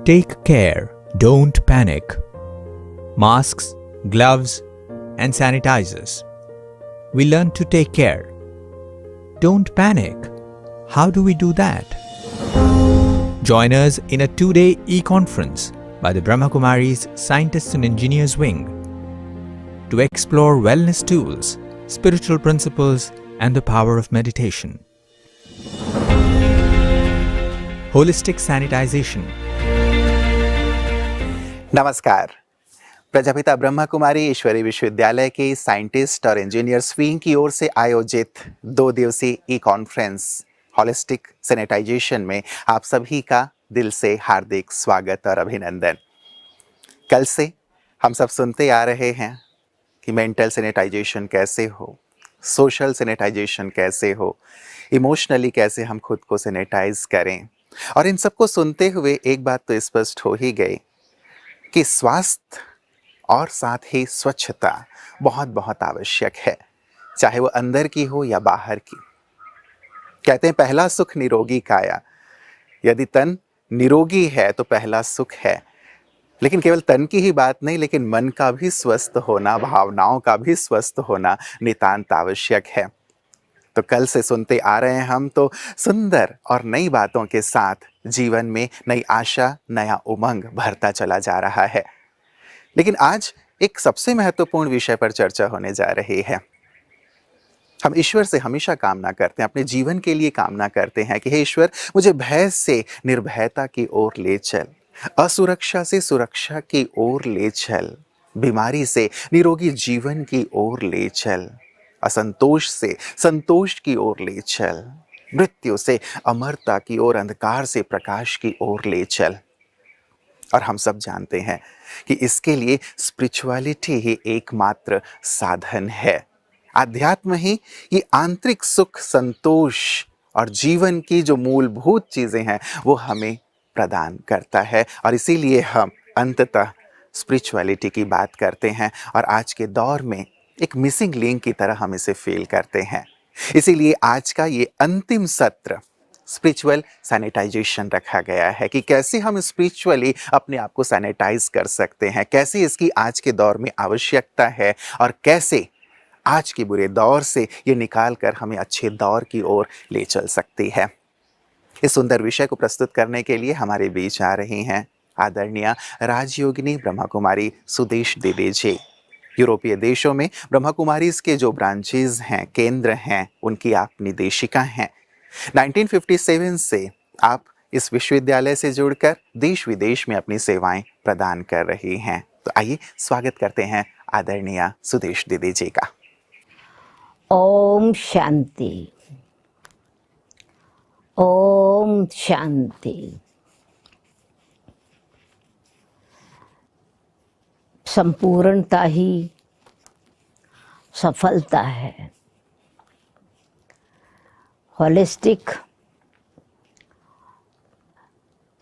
Take care, don't panic. Masks, gloves, and sanitizers. We learn to take care. Don't panic. How do we do that? Join us in a 2-day e-conference by the Brahma Kumaris Scientists and Engineers Wing to explore wellness tools, spiritual principles, and the power of meditation. Holistic sanitization. नमस्कार। प्रजापिता ब्रह्मा कुमारी ईश्वरी विश्वविद्यालय के scientist और engineers wing की ओर से आयोजित 2 दिवसीय ई conference holistic sanitisation में आप सभी का दिल से हार्दिक स्वागत और अभिनंदन। कल से हम सब सुनते आ रहे हैं कि मेंटल सैनिटाइजेशन कैसे हो, सोशल सैनिटाइजेशन कैसे हो, इमोशनली कैसे हम खुद को सैनिटाइज करें। और इन सबको सुनते हुए एक बात तो स्पष्ट हो ही गई कि स्वास्थ्य और साथ ही स्वच्छता बहुत बहुत आवश्यक है, चाहे वो अंदर की हो या बाहर की। कहते हैं पहला सुख निरोगी काया। यदि तन निरोगी है तो पहला सुख है। लेकिन केवल तन की ही बात नहीं, लेकिन मन का भी स्वस्थ होना, भावनाओं का भी स्वस्थ होना नितांत आवश्यक है। तो कल से सुनते आ रहे हैं हम तो सुंदर और नई बातों के साथ जीवन में नई आशा, नया उमंग भरता चला जा रहा है। लेकिन आज एक सबसे महत्वपूर्ण विषय पर चर्चा होने जा रही है। हम ईश्वर से हमेशा कामना करते हैं, अपने जीवन के लिए कामना करते हैं कि हे ईश्वर, मुझे भय से निर्भयता की ओर ले चल, असुरक्षा से सुरक्षा की ओर ले चल, बीमारी से निरोगी जीवन की ओर ले चल, असंतोष से संतोष की ओर ले चल, मृत्यु से अमरता की ओर, अंधकार से प्रकाश की ओर ले चल। और हम सब जानते हैं कि इसके लिए स्पिरिचुअलिटी ही एकमात्र साधन है। आध्यात्म ही ये आंतरिक सुख, संतोष और जीवन की जो मूलभूत चीजें हैं वो हमें प्रदान करता है। और इसीलिए हम अंततः स्पिरिचुअलिटी की बात करते हैं और आज के दौर में एक मिसिंग लिंक की तरह हम इसे फील करते हैं। इसीलिए आज का ये अंतिम सत्र स्पिरिचुअल सैनिटाइजेशन रखा गया है कि कैसे हम स्पिरिचुअली अपने आप को सैनिटाइज कर सकते हैं, कैसे इसकी आज के दौर में आवश्यकता है और कैसे आज के बुरे दौर से ये निकाल कर हमें अच्छे दौर की ओर ले चल सकती है। इस सुंदर विषय को प्रस्तुत करने के लिए हमारे बीच आ रही हैं आदरणीय राजयोगिनी ब्रह्मा कुमारी सुदेश दीदी जी। यूरोपीय देशों में ब्रह्मा कुमारीज के जो ब्रांचेज हैं, केंद्र हैं, उनकी आप निदेशिका हैं। 1957 से आप इस विश्वविद्यालय से जुड़कर देश विदेश में अपनी सेवाएं प्रदान कर रही हैं। तो आइए स्वागत करते हैं आदरणीय सुदेश दीदी जी का। ओम शांति, ओम शांति। संपूर्णता ही सफलता है। होलिस्टिक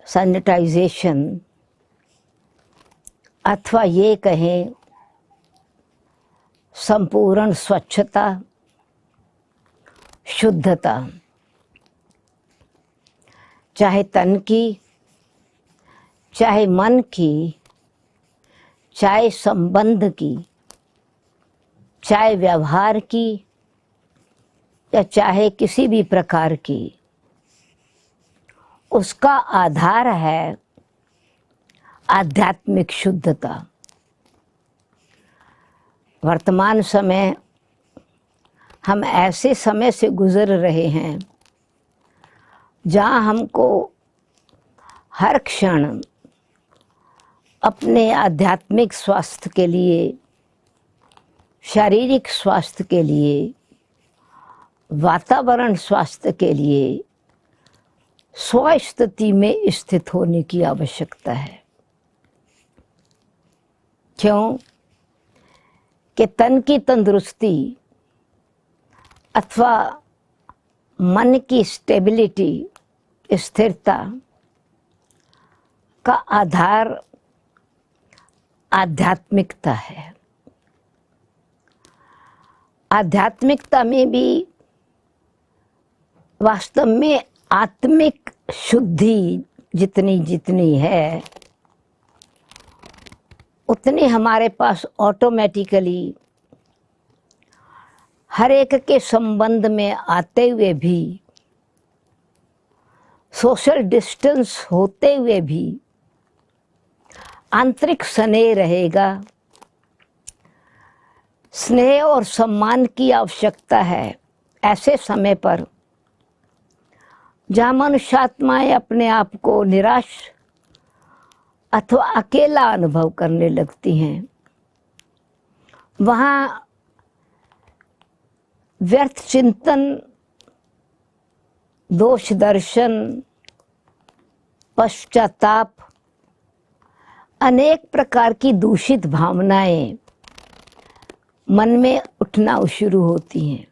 सैनिटाइजेशन अथवा ये कहें संपूर्ण स्वच्छता, शुद्धता, चाहे तन की, चाहे मन की, चाहे संबंध की, चाहे व्यवहार की, या चाहे किसी भी प्रकार की, उसका आधार है आध्यात्मिक शुद्धता। वर्तमान समय हम ऐसे समय से गुजर रहे हैं जहाँ हमको हर क्षण अपने आध्यात्मिक स्वास्थ्य के लिए, शारीरिक स्वास्थ्य के लिए, वातावरण स्वास्थ्य के लिए स्वस्थिति में स्थित होने की आवश्यकता है। क्यों? कि तन की तंदुरुस्ती अथवा मन की स्टेबिलिटी, स्थिरता का आधार आध्यात्मिकता है। आध्यात्मिकता में भी वास्तव में आत्मिक शुद्धि जितनी जितनी है उतनी हमारे पास ऑटोमेटिकली हर एक के संबंध में आते हुए भी, सोशल डिस्टेंस होते हुए भी आंतरिक स्नेह रहेगा। स्नेह और सम्मान की आवश्यकता है ऐसे समय पर जहाँ मनुष्यात्माएं अपने आप को निराश अथवा अकेला अनुभव करने लगती हैं। वहाँ व्यर्थ चिंतन, दोष दर्शन, पश्चाताप, अनेक प्रकार की दूषित भावनाएं मन में उठना शुरू होती हैं,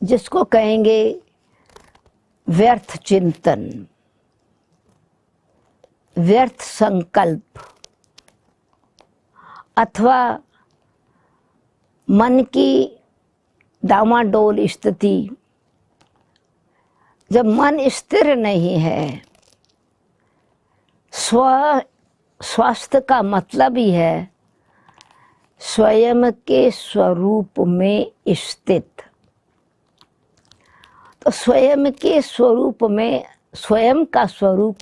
जिसको कहेंगे व्यर्थ चिंतन, व्यर्थ संकल्प, अथवा मन की डामाडोल स्थिति। जब मन स्थिर नहीं है, स्वास्थ्य का मतलब ही है स्वयं के स्वरूप में स्थित। तो स्वयं के स्वरूप में, स्वयं का स्वरूप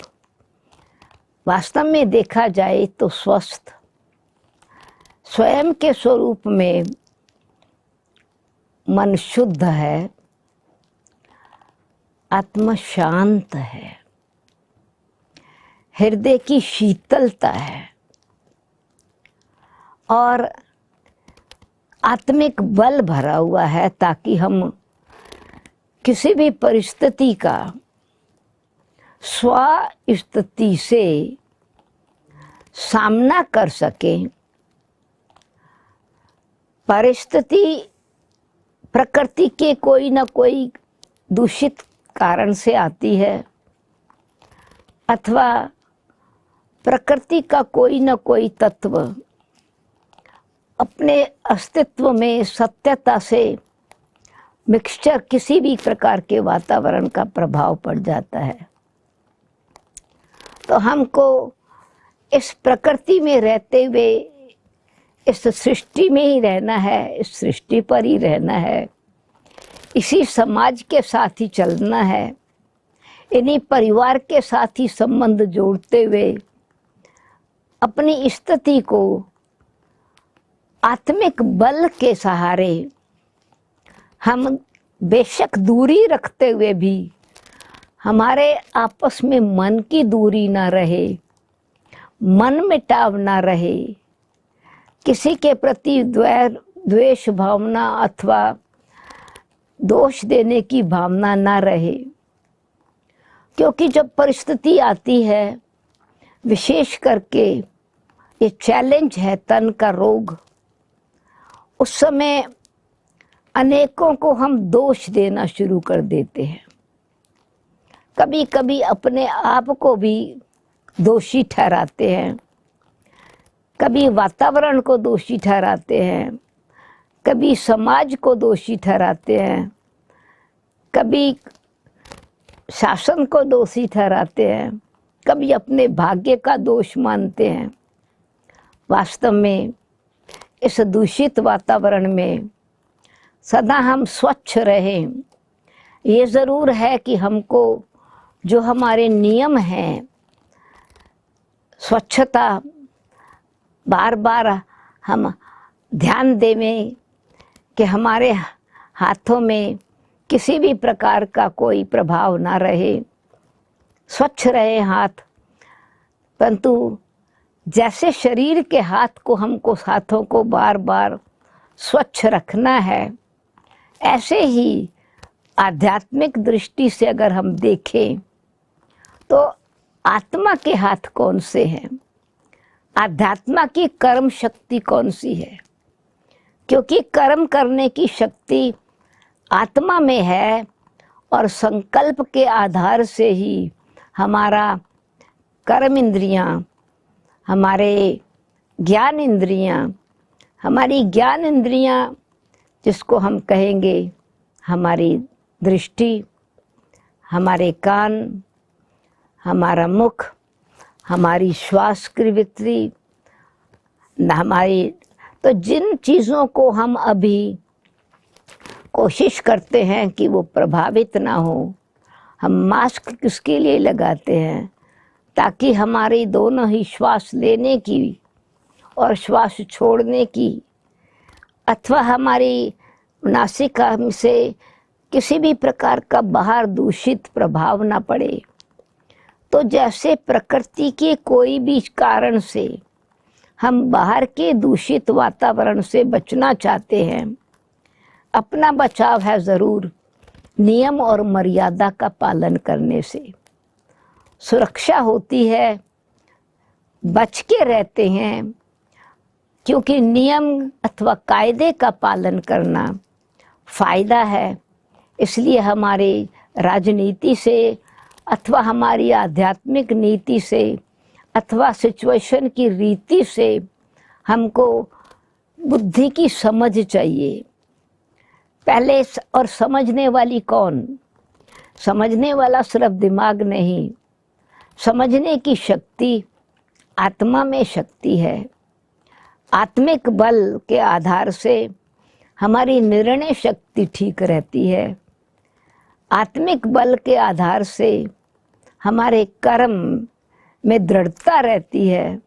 वास्तव में देखा जाए तो स्वस्थ, स्वयं के स्वरूप में मन शुद्ध है, आत्मा शांत है, हृदय की शीतलता है और आत्मिक बल भरा हुआ है, ताकि हम किसी भी परिस्थिति का स्वस्थिति से सामना कर सकें। परिस्थिति प्रकृति के कोई न कोई दूषित कारण से आती है, अथवा प्रकृति का कोई न कोई तत्व अपने अस्तित्व में सत्यता से मिक्सचर, किसी भी प्रकार के वातावरण का प्रभाव पड़ जाता है। तो हमको इस प्रकृति में रहते हुए इस सृष्टि में ही रहना है, इस सृष्टि पर ही रहना है, इसी समाज के साथ ही चलना है, इन्हीं परिवार के साथ ही संबंध जोड़ते हुए अपनी स्थिति को आत्मिक बल के सहारे हम बेशक दूरी रखते हुए भी, हमारे आपस में मन की दूरी ना रहे, मन मिटाव ना रहे, किसी के प्रति द्वेष भावना अथवा दोष देने की भावना ना रहे। क्योंकि जब परिस्थिति आती है, विशेष करके ये चैलेंज है तन का रोग, उस समय अनेकों को हम दोष देना शुरू कर देते हैं। कभी कभी अपने आप को भी दोषी ठहराते हैं, कभी वातावरण को दोषी ठहराते हैं, कभी समाज को दोषी ठहराते हैं, कभी शासन को दोषी ठहराते हैं, कभी अपने भाग्य का दोष मानते हैं। वास्तव में इस दूषित वातावरण में सदा हम स्वच्छ रहें। ये ज़रूर है कि हमको जो हमारे नियम हैं, स्वच्छता बार बार हम ध्यान देवें कि हमारे हाथों में किसी भी प्रकार का कोई प्रभाव ना रहे, स्वच्छ रहे हाथ। परंतु जैसे शरीर के हाथ को, हमको हाथों को बार बार स्वच्छ रखना है, ऐसे ही आध्यात्मिक दृष्टि से अगर हम देखें तो आत्मा के हाथ कौन से हैं, आध्यात्मा की कर्म शक्ति कौन सी है। क्योंकि कर्म करने की शक्ति आत्मा में है और संकल्प के आधार से ही हमारा कर्म इंद्रियां, हमारे ज्ञान इंद्रियां, हमारी ज्ञान इंद्रियां जिसको हम कहेंगे हमारी दृष्टि, हमारे कान, हमारा मुख, हमारी श्वास क्रिवृत्ति, हमारी, तो जिन चीज़ों को हम अभी कोशिश करते हैं कि वो प्रभावित ना हो, हम मास्क किसके लिए लगाते हैं? ताकि हमारी दोनों ही श्वास लेने की और श्वास छोड़ने की, अथवा हमारी नासिका से किसी भी प्रकार का बाहर दूषित प्रभाव ना पड़े। तो जैसे प्रकृति के कोई भी कारण से हम बाहर के दूषित वातावरण से बचना चाहते हैं, अपना बचाव है ज़रूर नियम और मर्यादा का पालन करने से। सुरक्षा होती है, बच के रहते हैं, क्योंकि नियम अथवा कायदे का पालन करना फ़ायदा है। इसलिए हमारे राजनीति से अथवा हमारी आध्यात्मिक नीति से अथवा सिचुएशन की रीति से हमको बुद्धि की समझ चाहिए पहले। और समझने वाली कौन? समझने वाला सिर्फ दिमाग नहीं, समझने की शक्ति आत्मा में शक्ति है। आत्मिक बल के आधार से हमारी निर्णय शक्ति ठीक रहती है। आत्मिक बल के आधार से हमारे कर्म में दृढ़ता रहती है।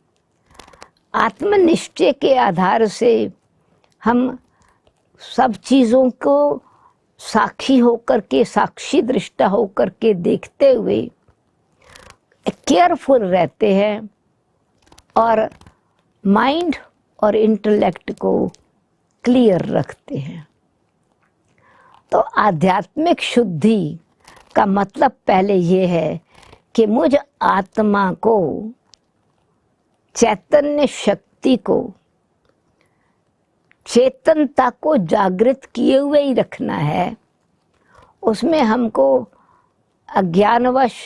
आत्मनिश्चय के आधार से हम सब चीज़ों को साक्षी होकर के, साक्षी दृष्टा होकर के देखते हुए केयरफुल रहते हैं और माइंड और इंटेलेक्ट को क्लियर रखते हैं। तो आध्यात्मिक शुद्धि का मतलब पहले ये है कि मुझ आत्मा को, चैतन्य शक्ति को, चेतनता को जागृत किए हुए ही रखना है। उसमें हमको अज्ञानवश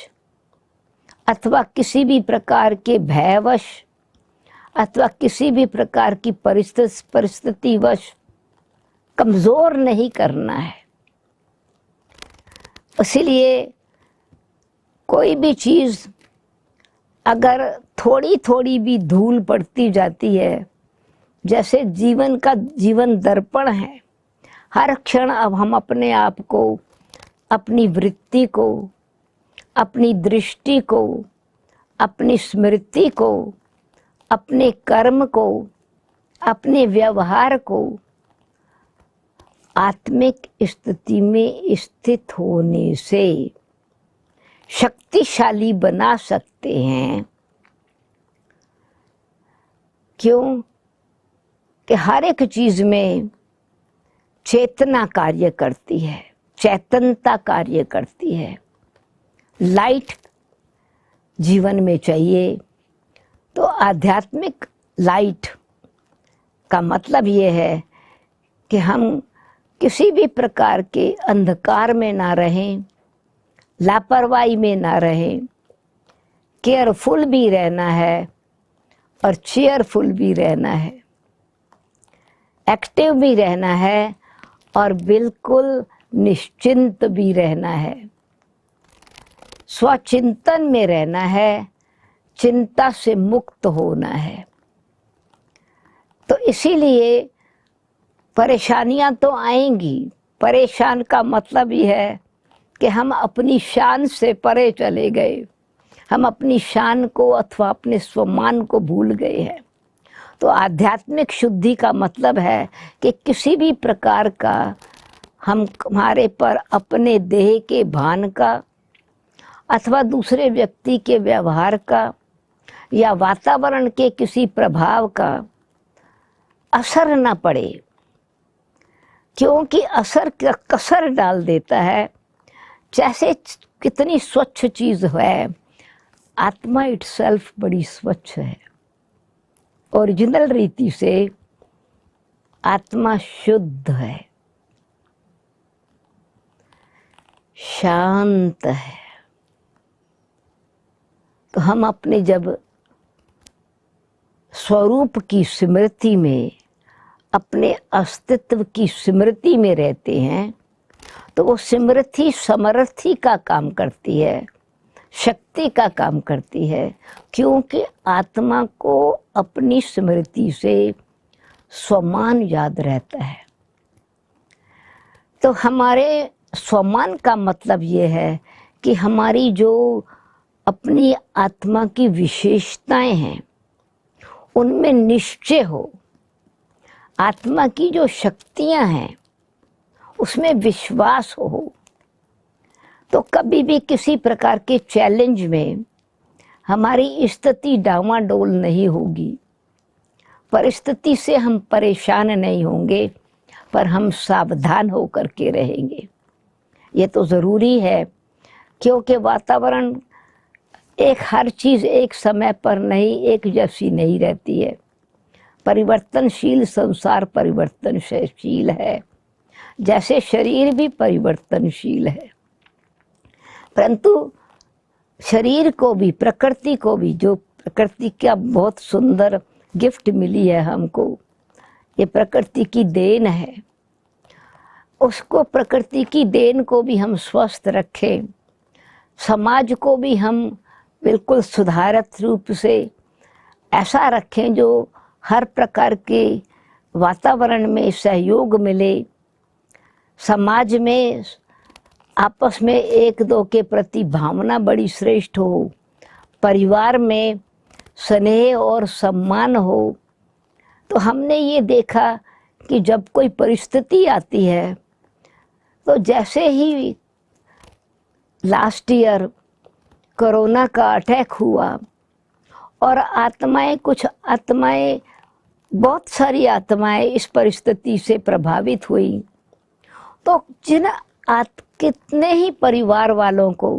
अथवा किसी भी प्रकार के भयवश अथवा किसी भी प्रकार की परिस्थितिवश कमज़ोर नहीं करना है। इसीलिए कोई भी चीज़ अगर थोड़ी थोड़ी भी धूल पड़ती जाती है, जैसे जीवन दर्पण है, हर क्षण अब हम अपने आप को, अपनी वृत्ति को, अपनी दृष्टि को, अपनी स्मृति को, अपने कर्म को, अपने व्यवहार को आत्मिक स्थिति में स्थित होने से शक्तिशाली बना सकते हैं। क्यों? कि हर एक चीज़ में चेतना कार्य करती है, चैतन्यता कार्य करती है। लाइट जीवन में चाहिए। तो आध्यात्मिक लाइट का मतलब ये है कि हम किसी भी प्रकार के अंधकार में ना रहें, लापरवाही में ना रहें, केयरफुल भी रहना है और चेयरफुल भी रहना है, एक्टिव भी रहना है और बिल्कुल निश्चिंत भी रहना है। स्वचिंतन में रहना है, चिंता से मुक्त होना है। तो इसीलिए परेशानियां तो आएंगी। परेशान का मतलब ये है कि हम अपनी शान से परे चले गए, हम अपनी शान को अथवा अपने स्वमान को भूल गए हैं। तो आध्यात्मिक शुद्धि का मतलब है कि किसी भी प्रकार का हमारे पर अपने देह के भान का अथवा दूसरे व्यक्ति के व्यवहार का या वातावरण के किसी प्रभाव का असर न पड़े, क्योंकि असर कसर डाल देता है। जैसे कितनी स्वच्छ चीज़ है, आत्मा इटसेल्फ बड़ी स्वच्छ है। ओरिजिनल रीति से आत्मा शुद्ध है, शांत है। तो हम अपने जब स्वरूप की स्मृति में, अपने अस्तित्व की स्मृति में रहते हैं, तो वो स्मृति समर्थी का काम करती है। शक्ति का काम करती है, क्योंकि आत्मा को अपनी स्मृति से स्वमान याद रहता है। तो हमारे स्वमान का मतलब ये है कि हमारी जो अपनी आत्मा की विशेषताएं हैं उनमें निश्चय हो, आत्मा की जो शक्तियां हैं उसमें विश्वास हो, तो कभी भी किसी प्रकार के चैलेंज में हमारी स्थिति डावाडोल नहीं होगी। परिस्थिति से हम परेशान नहीं होंगे, पर हम सावधान होकर के रहेंगे। ये तो ज़रूरी है, क्योंकि वातावरण हर चीज़ एक समय पर नहीं एक जैसी नहीं रहती है। परिवर्तनशील संसार परिवर्तनशील है, जैसे शरीर भी परिवर्तनशील है। परंतु शरीर को भी, प्रकृति को भी, जो प्रकृति का बहुत सुंदर गिफ्ट मिली है हमको, ये प्रकृति की देन है, उसको, प्रकृति की देन को भी हम स्वस्थ रखें, समाज को भी हम बिल्कुल सुधारित रूप से ऐसा रखें जो हर प्रकार के वातावरण में सहयोग मिले, समाज में आपस में एक दो के प्रति भावना बड़ी श्रेष्ठ हो, परिवार में स्नेह और सम्मान हो। तो हमने ये देखा कि जब कोई परिस्थिति आती है तो जैसे ही लास्ट ईयर कोरोना का अटैक हुआ और कुछ आत्माएं, बहुत सारी आत्माएं इस परिस्थिति से प्रभावित हुई, तो कितने ही परिवार वालों को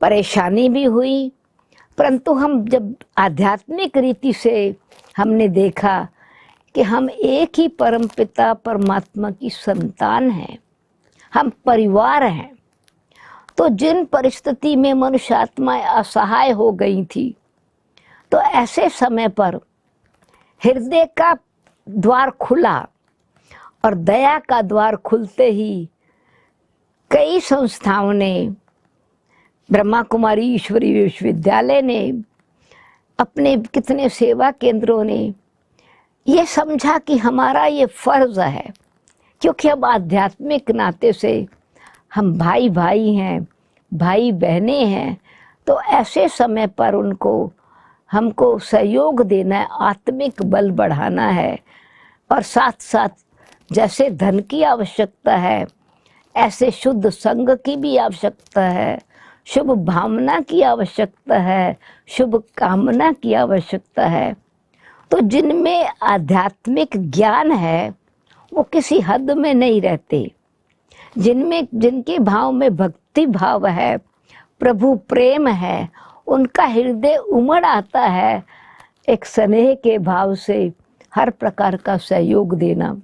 परेशानी भी हुई। परंतु हम जब आध्यात्मिक रीति से हमने देखा कि हम एक ही परमपिता परमात्मा की संतान हैं, हम परिवार हैं, तो जिन परिस्थिति में मनुष्य आत्माएं असहाय हो गई थी, तो ऐसे समय पर हृदय का द्वार खुला और दया का द्वार खुलते ही कई संस्थाओं ने, ब्रह्मा कुमारी ईश्वरीय विश्वविद्यालय ने, अपने कितने सेवा केंद्रों ने ये समझा कि हमारा ये फर्ज है, क्योंकि अब आध्यात्मिक नाते से हम भाई भाई हैं, भाई बहनें हैं, तो ऐसे समय पर हमको सहयोग देना है, आत्मिक बल बढ़ाना है, और साथ साथ जैसे धन की आवश्यकता है, ऐसे शुद्ध संग की भी आवश्यकता है, शुभ भावना की आवश्यकता है, शुभ कामना की आवश्यकता है। तो जिनमें आध्यात्मिक ज्ञान है वो किसी हद में नहीं रहते, जिनके भाव में भक्ति भाव है, प्रभु प्रेम है, उनका हृदय उमड़ आता है एक स्नेह के भाव से हर प्रकार का सहयोग देना।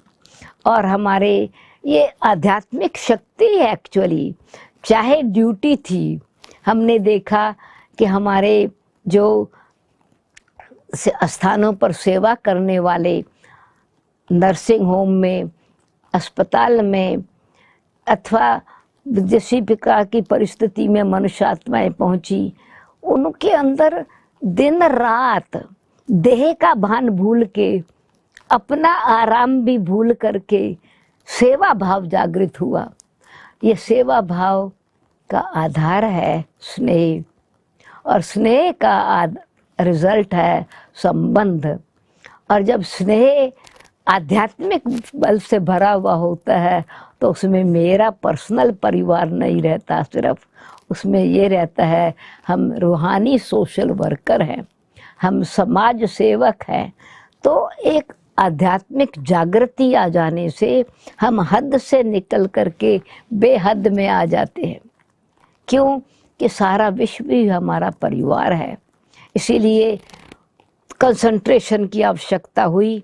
और हमारे ये आध्यात्मिक शक्ति है एक्चुअली, चाहे ड्यूटी थी। हमने देखा कि हमारे जो स्थानों पर सेवा करने वाले, नर्सिंग होम में, अस्पताल में, अथवा जिस प्रकार की परिस्थिति में मनुष्य आत्माएं पहुंची, उनके अंदर दिन रात देह का भान भूल के, अपना आराम भी भूल करके सेवा भाव जागृत हुआ। ये सेवा भाव का आधार है स्नेह, और स्नेह का रिजल्ट है संबंध। और जब स्नेह आध्यात्मिक बल से भरा हुआ होता है तो उसमें मेरा पर्सनल परिवार नहीं रहता, सिर्फ उसमें ये रहता है हम रूहानी सोशल वर्कर हैं, हम समाज सेवक हैं। तो एक आध्यात्मिक जागृति आ जाने से हम हद से निकल करके बेहद में आ जाते हैं। क्यों? कि सारा विश्व भी हमारा परिवार है। इसीलिए कंसंट्रेशन की आवश्यकता हुई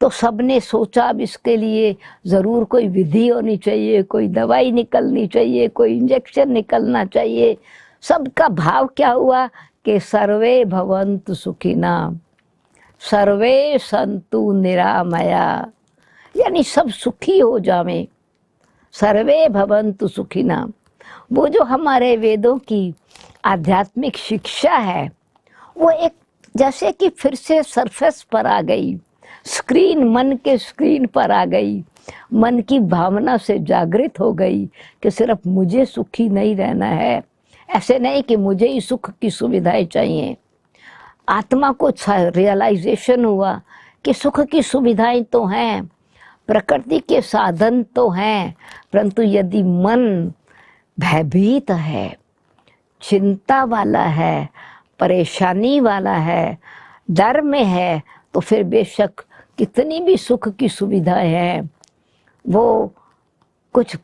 तो सबने सोचा अब इसके लिए ज़रूर कोई विधि होनी चाहिए, कोई दवाई निकलनी चाहिए, कोई इंजेक्शन निकलना चाहिए। सबका भाव क्या हुआ कि सर्वे भवन्तु सुखिना, सर्वे सन्तु निरामया, यानी सब सुखी हो जावें। सर्वे भवन्तु सुखिना, वो जो हमारे वेदों की आध्यात्मिक शिक्षा है वो एक जैसे कि फिर से सरफेस पर आ गई, स्क्रीन, मन के स्क्रीन पर आ गई, मन की भावना से जागृत हो गई कि सिर्फ मुझे सुखी नहीं रहना है, ऐसे नहीं कि मुझे ही सुख की सुविधाएं चाहिए। आत्मा को रियलाइजेशन हुआ कि सुख की सुविधाएं तो हैं, प्रकृति के साधन तो हैं, परंतु यदि मन भयभीत है, चिंता वाला है, परेशानी वाला है, डर में है, तो फिर बेशक कितनी भी सुख की सुविधाएं हैं वो कुछ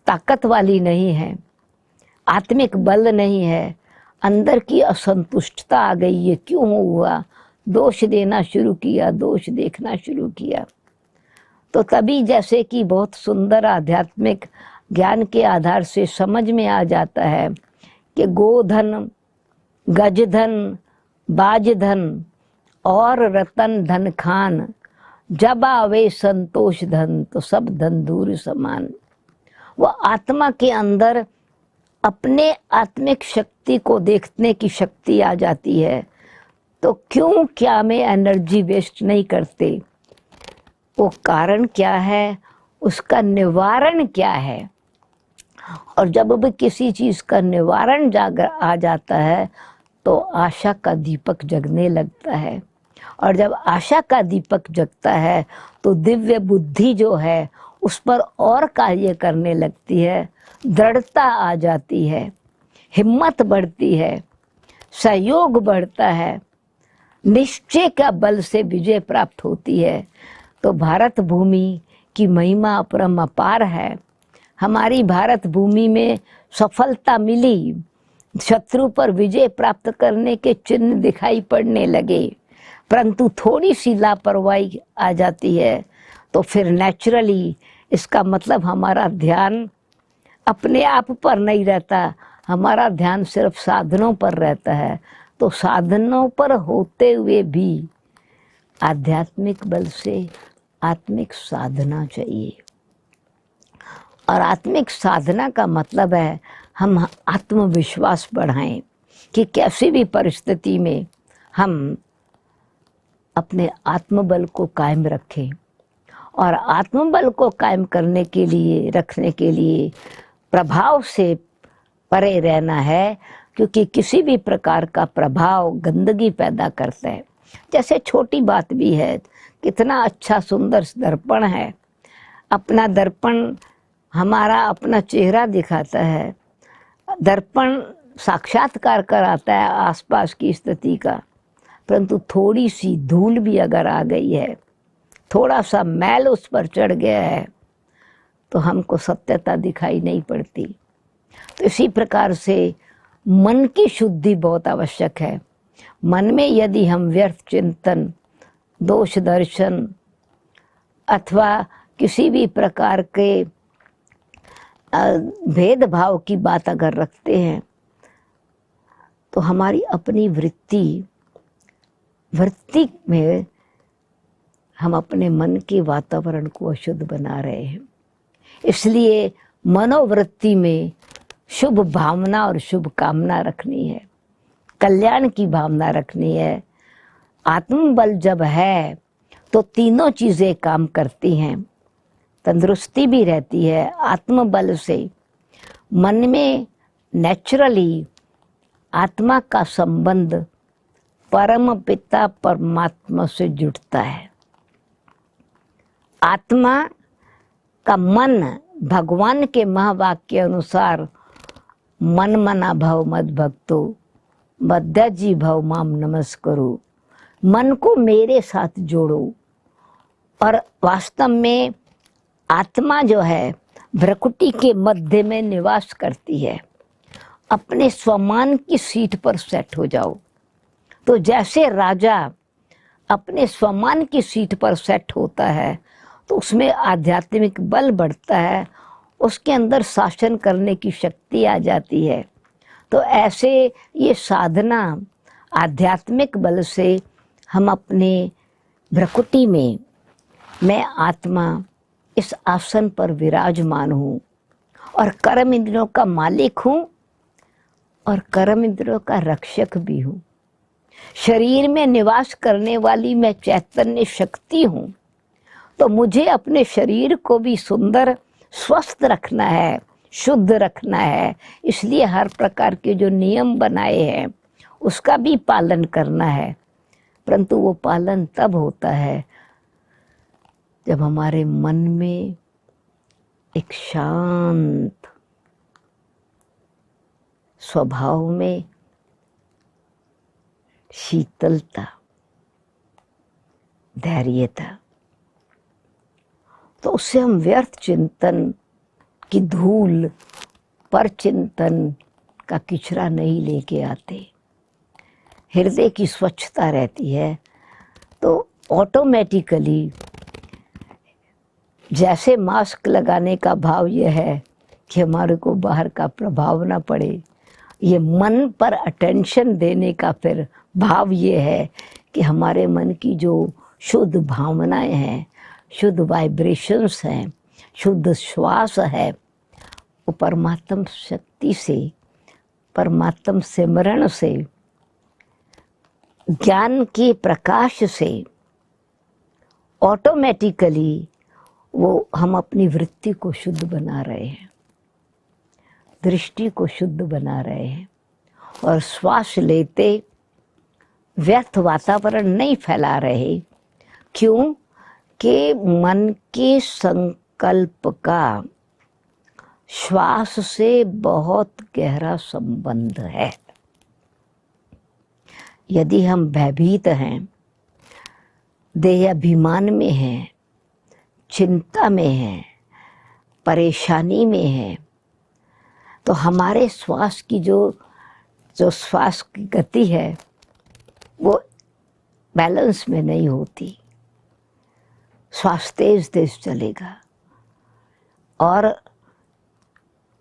ताकत वाली नहीं है, आत्मिक बल नहीं है। अंदर की असंतुष्टता आ गई, ये क्यों हुआ, दोष देना शुरू किया, दोष देखना शुरू किया। तो तभी जैसे कि बहुत सुंदर आध्यात्मिक ज्ञान के आधार से समझ में आ जाता है कि गोधन, गजधन, बाजधन और रतन धन खान, जब आवे संतोष धन तो सब धन दूर समान। वो आत्मा के अंदर अपने आत्मिक शक्ति को देखने की शक्ति आ जाती है, तो क्यों क्या में एनर्जी वेस्ट नहीं करते। वो कारण क्या है, उसका निवारण क्या है। और जब भी किसी चीज का निवारण आ जाता है तो आशा का दीपक जगने लगता है, और जब आशा का दीपक जगता है तो दिव्य बुद्धि जो है उस पर और कार्य करने लगती है, दृढ़ता आ जाती है, हिम्मत बढ़ती है, सहयोग बढ़ता है, निश्चय का बल से विजय प्राप्त होती है। तो भारत भूमि की महिमा अपरम अपार है। हमारी भारत भूमि में सफलता मिली, शत्रु पर विजय प्राप्त करने के चिन्ह दिखाई पड़ने लगे, परंतु थोड़ी सी लापरवाही आ जाती है तो फिर नेचुरली इसका मतलब हमारा ध्यान अपने आप पर नहीं रहता, हमारा ध्यान सिर्फ साधनों पर रहता है। तो साधनों पर होते हुए भी आध्यात्मिक बल से आत्मिक साधना चाहिए। और आत्मिक साधना का मतलब है हम आत्मविश्वास बढ़ाएं कि कैसी भी परिस्थिति में हम अपने आत्मबल को कायम रखें। और आत्मबल को कायम करने के लिए, रखने के लिए प्रभाव से परे रहना है, क्योंकि किसी भी प्रकार का प्रभाव गंदगी पैदा करता है। जैसे छोटी बात भी है, कितना अच्छा सुंदर दर्पण है, अपना दर्पण हमारा अपना चेहरा दिखाता है, दर्पण साक्षात्कार कराता है आसपास की स्थिति का, परंतु थोड़ी सी धूल भी अगर आ गई है, थोड़ा सा मैल उस पर चढ़ गया है, तो हमको सत्यता दिखाई नहीं पड़ती। तो इसी प्रकार से मन की शुद्धि बहुत आवश्यक है। मन में यदि हम व्यर्थ चिंतन, दोष दर्शन अथवा किसी भी प्रकार के भेदभाव की बात अगर रखते हैं, तो हमारी अपनी वृत्ति में हम अपने मन के वातावरण को अशुद्ध बना रहे हैं। इसलिए मनोवृत्ति में शुभ भावना और शुभ कामना रखनी है, कल्याण की भावना रखनी है। आत्मबल जब है तो तीनों चीज़ें काम करती हैं, तंदुरुस्ती भी रहती है। आत्मबल से मन में नेचुरली आत्मा का संबंध परम पिता परमात्मा से जुड़ता है। आत्मा का मन भगवान के महावाक्य अनुसार मन मना भव मद भक्तो मद्याजी भव माम नमस्करो, मन को मेरे साथ जोड़ो। और वास्तव में आत्मा जो है भ्रकुटी के मध्य में निवास करती है। अपने स्वमान की सीट पर सेट हो जाओ। तो जैसे राजा अपने स्वमान की सीट पर सेट होता है तो उसमें आध्यात्मिक बल बढ़ता है, उसके अंदर शासन करने की शक्ति आ जाती है। तो ऐसे ये साधना आध्यात्मिक बल से हम अपने भ्रकुटी में, मैं आत्मा इस आसन पर विराजमान हूँ और कर्म इंद्रियों का मालिक हूँ और कर्म इंद्रियों का रक्षक भी हूँ। शरीर में निवास करने वाली मैं चैतन्य शक्ति हूँ। तो मुझे अपने शरीर को भी सुंदर स्वस्थ रखना है, शुद्ध रखना है। इसलिए हर प्रकार के जो नियम बनाए हैं उसका भी पालन करना है। परंतु वो पालन तब होता है जब हमारे मन में एक शांत स्वभाव में शीतलता, धैर्यता, तो उससे हम व्यर्थ चिंतन की धूल पर चिंतन का किचरा नहीं लेके आते। हृदय की स्वच्छता रहती है तो ऑटोमेटिकली, जैसे मास्क लगाने का भाव यह है कि हमारे को बाहर का प्रभाव ना पड़े, ये मन पर अटेंशन देने का फिर भाव ये है कि हमारे मन की जो शुद्ध भावनाएं हैं, शुद्ध वाइब्रेशंस हैं, शुद्ध श्वास है, वो परमात्म शक्ति से, परमात्म सिमरण से, ज्ञान के प्रकाश से ऑटोमेटिकली वो हम अपनी वृत्ति को शुद्ध बना रहे हैं, दृष्टि को शुद्ध बना रहे हैं। और श्वास लेते व्यर्थ वातावरण नहीं फैला रहे। क्यों? कि मन के संकल्प का श्वास से बहुत गहरा संबंध है। यदि हम भयभीत हैं, देह अभिमान में हैं, चिंता में हैं, परेशानी में हैं, तो हमारे श्वास की जो श्वास की गति है वो बैलेंस में नहीं होती। श्वास तेज तेज चलेगा और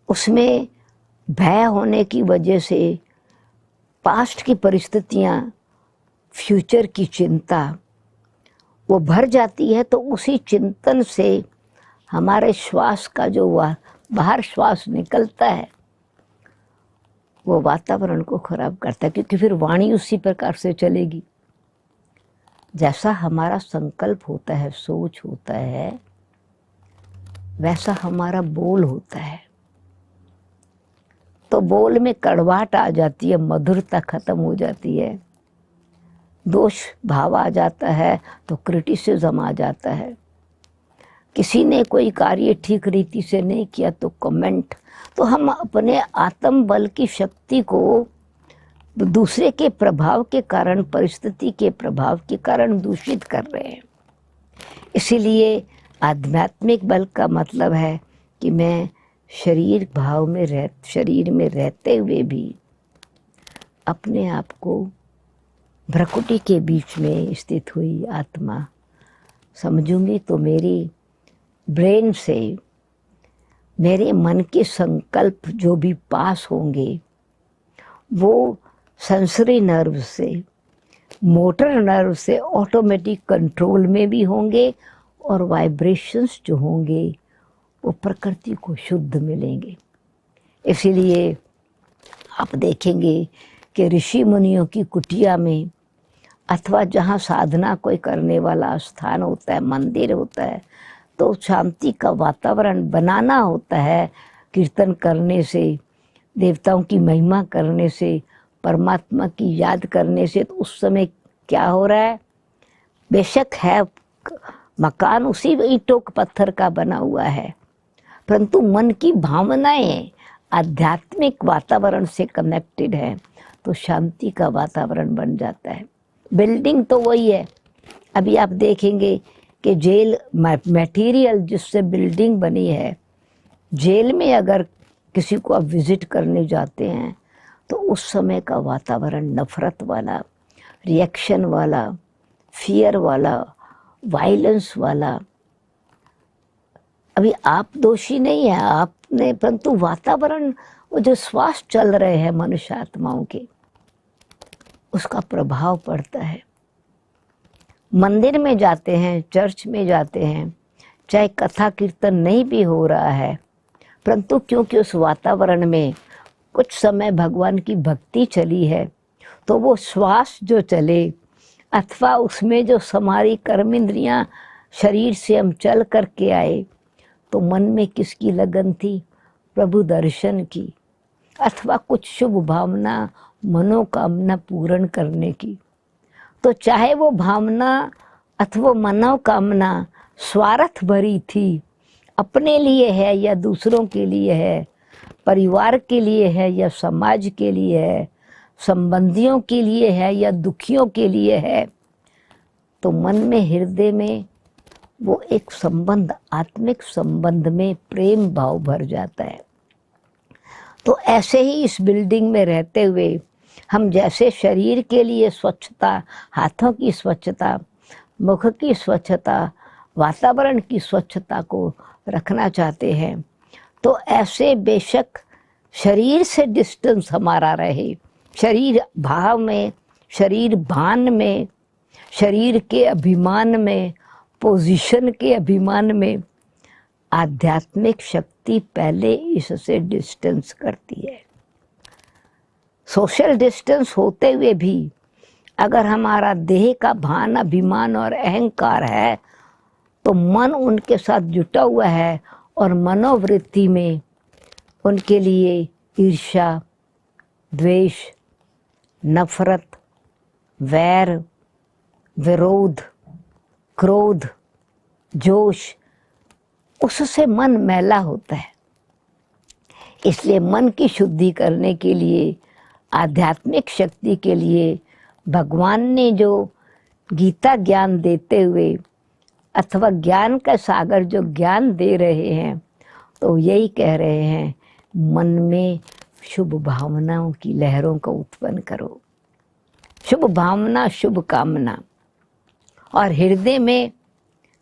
उसमें भय होने की वजह से पास्ट की परिस्थितियाँ, फ्यूचर की चिंता वो भर जाती है। तो उसी चिंतन से हमारे श्वास का जो बाहर श्वास निकलता है वो वातावरण को खराब करता है, क्योंकि फिर वाणी उसी प्रकार से चलेगी। जैसा हमारा संकल्प होता है, सोच होता है, वैसा हमारा बोल होता है। तो बोल में कड़वाहट आ जाती है, मधुरता खत्म हो जाती है, दोष भाव आ जाता है, तो क्रिटिसिज्म आ जाता है। किसी ने कोई कार्य ठीक रीति से नहीं किया तो कमेंट। तो हम अपने आत्म बल की शक्ति को दूसरे के प्रभाव के कारण, परिस्थिति के प्रभाव के कारण दूषित कर रहे हैं। इसीलिए आध्यात्मिक बल का मतलब है कि मैं शरीर में रहते हुए भी अपने आप को भ्रकुटी के बीच में स्थित हुई आत्मा समझूंगी। तो मेरी ब्रेन से मेरे मन के संकल्प जो भी पास होंगे वो सेंसरी नर्व से, मोटर नर्व से ऑटोमेटिक कंट्रोल में भी होंगे और वाइब्रेशंस जो होंगे वो प्रकृति को शुद्ध मिलेंगे। इसीलिए आप देखेंगे कि ऋषि मुनियों की कुटिया में अथवा जहाँ साधना कोई करने वाला स्थान होता है, मंदिर होता है, तो शांति का वातावरण बनाना होता है। कीर्तन करने से, देवताओं की महिमा करने से, परमात्मा की याद करने से। तो उस समय क्या हो रहा है? बेशक है मकान उसी ईंटों पत्थर का बना हुआ है, परंतु मन की भावनाएं आध्यात्मिक वातावरण से कनेक्टेड है, तो शांति का वातावरण बन जाता है। बिल्डिंग तो वही है। अभी आप देखेंगे कि जेल मटेरियल जिससे बिल्डिंग बनी है, जेल में अगर किसी को आप विजिट करने जाते हैं तो उस समय का वातावरण नफरत वाला, रिएक्शन वाला, फियर वाला, वायलेंस वाला। अभी आप दोषी नहीं है आपने, परंतु वातावरण, वो जो श्वास चल रहे हैं मनुष्य आत्माओं के, उसका प्रभाव पड़ता है। मंदिर में जाते हैं, चर्च में जाते हैं, चाहे कथा कीर्तन नहीं भी हो रहा है, परंतु क्योंकि उस वातावरण में कुछ समय भगवान की भक्ति चली है तो वो श्वास जो चले अथवा उसमें जो हमारी कर्म इंद्रियां शरीर से हम चल करके आए, तो मन में किसकी लगन थी? प्रभु दर्शन की, अथवा कुछ शुभ भावना मनोकामना पूर्ण करने की। तो चाहे वो भावना अथवा मनोकामना स्वार्थ भरी थी, अपने लिए है या दूसरों के लिए है, परिवार के लिए है या समाज के लिए है, संबंधियों के लिए है या दुखियों के लिए है, तो मन में हृदय में वो एक संबंध, आत्मिक संबंध में प्रेम भाव भर जाता है। तो ऐसे ही इस बिल्डिंग में रहते हुए हम जैसे शरीर के लिए स्वच्छता, हाथों की स्वच्छता, मुख की स्वच्छता, वातावरण की स्वच्छता को रखना चाहते हैं, तो ऐसे बेशक शरीर से डिस्टेंस हमारा रहे, शरीर भाव में, शरीर भान में, शरीर के अभिमान में, पोजीशन के अभिमान में, आध्यात्मिक शक्ति पहले इससे डिस्टेंस करती है। सोशल डिस्टेंस होते हुए भी अगर हमारा देह का भान, अभिमान और अहंकार है तो मन उनके साथ जुटा हुआ है और मनोवृत्ति में उनके लिए ईर्ष्या, द्वेष, नफरत, वैर, विरोध, क्रोध, जोश, उससे मन मैला होता है। इसलिए मन की शुद्धि करने के लिए, आध्यात्मिक शक्ति के लिए भगवान ने जो गीता ज्ञान देते हुए अथवा ज्ञान का सागर जो ज्ञान दे रहे हैं, तो यही कह रहे हैं, मन में शुभ भावनाओं की लहरों को उत्पन्न करो। शुभ भावना, शुभ कामना, और हृदय में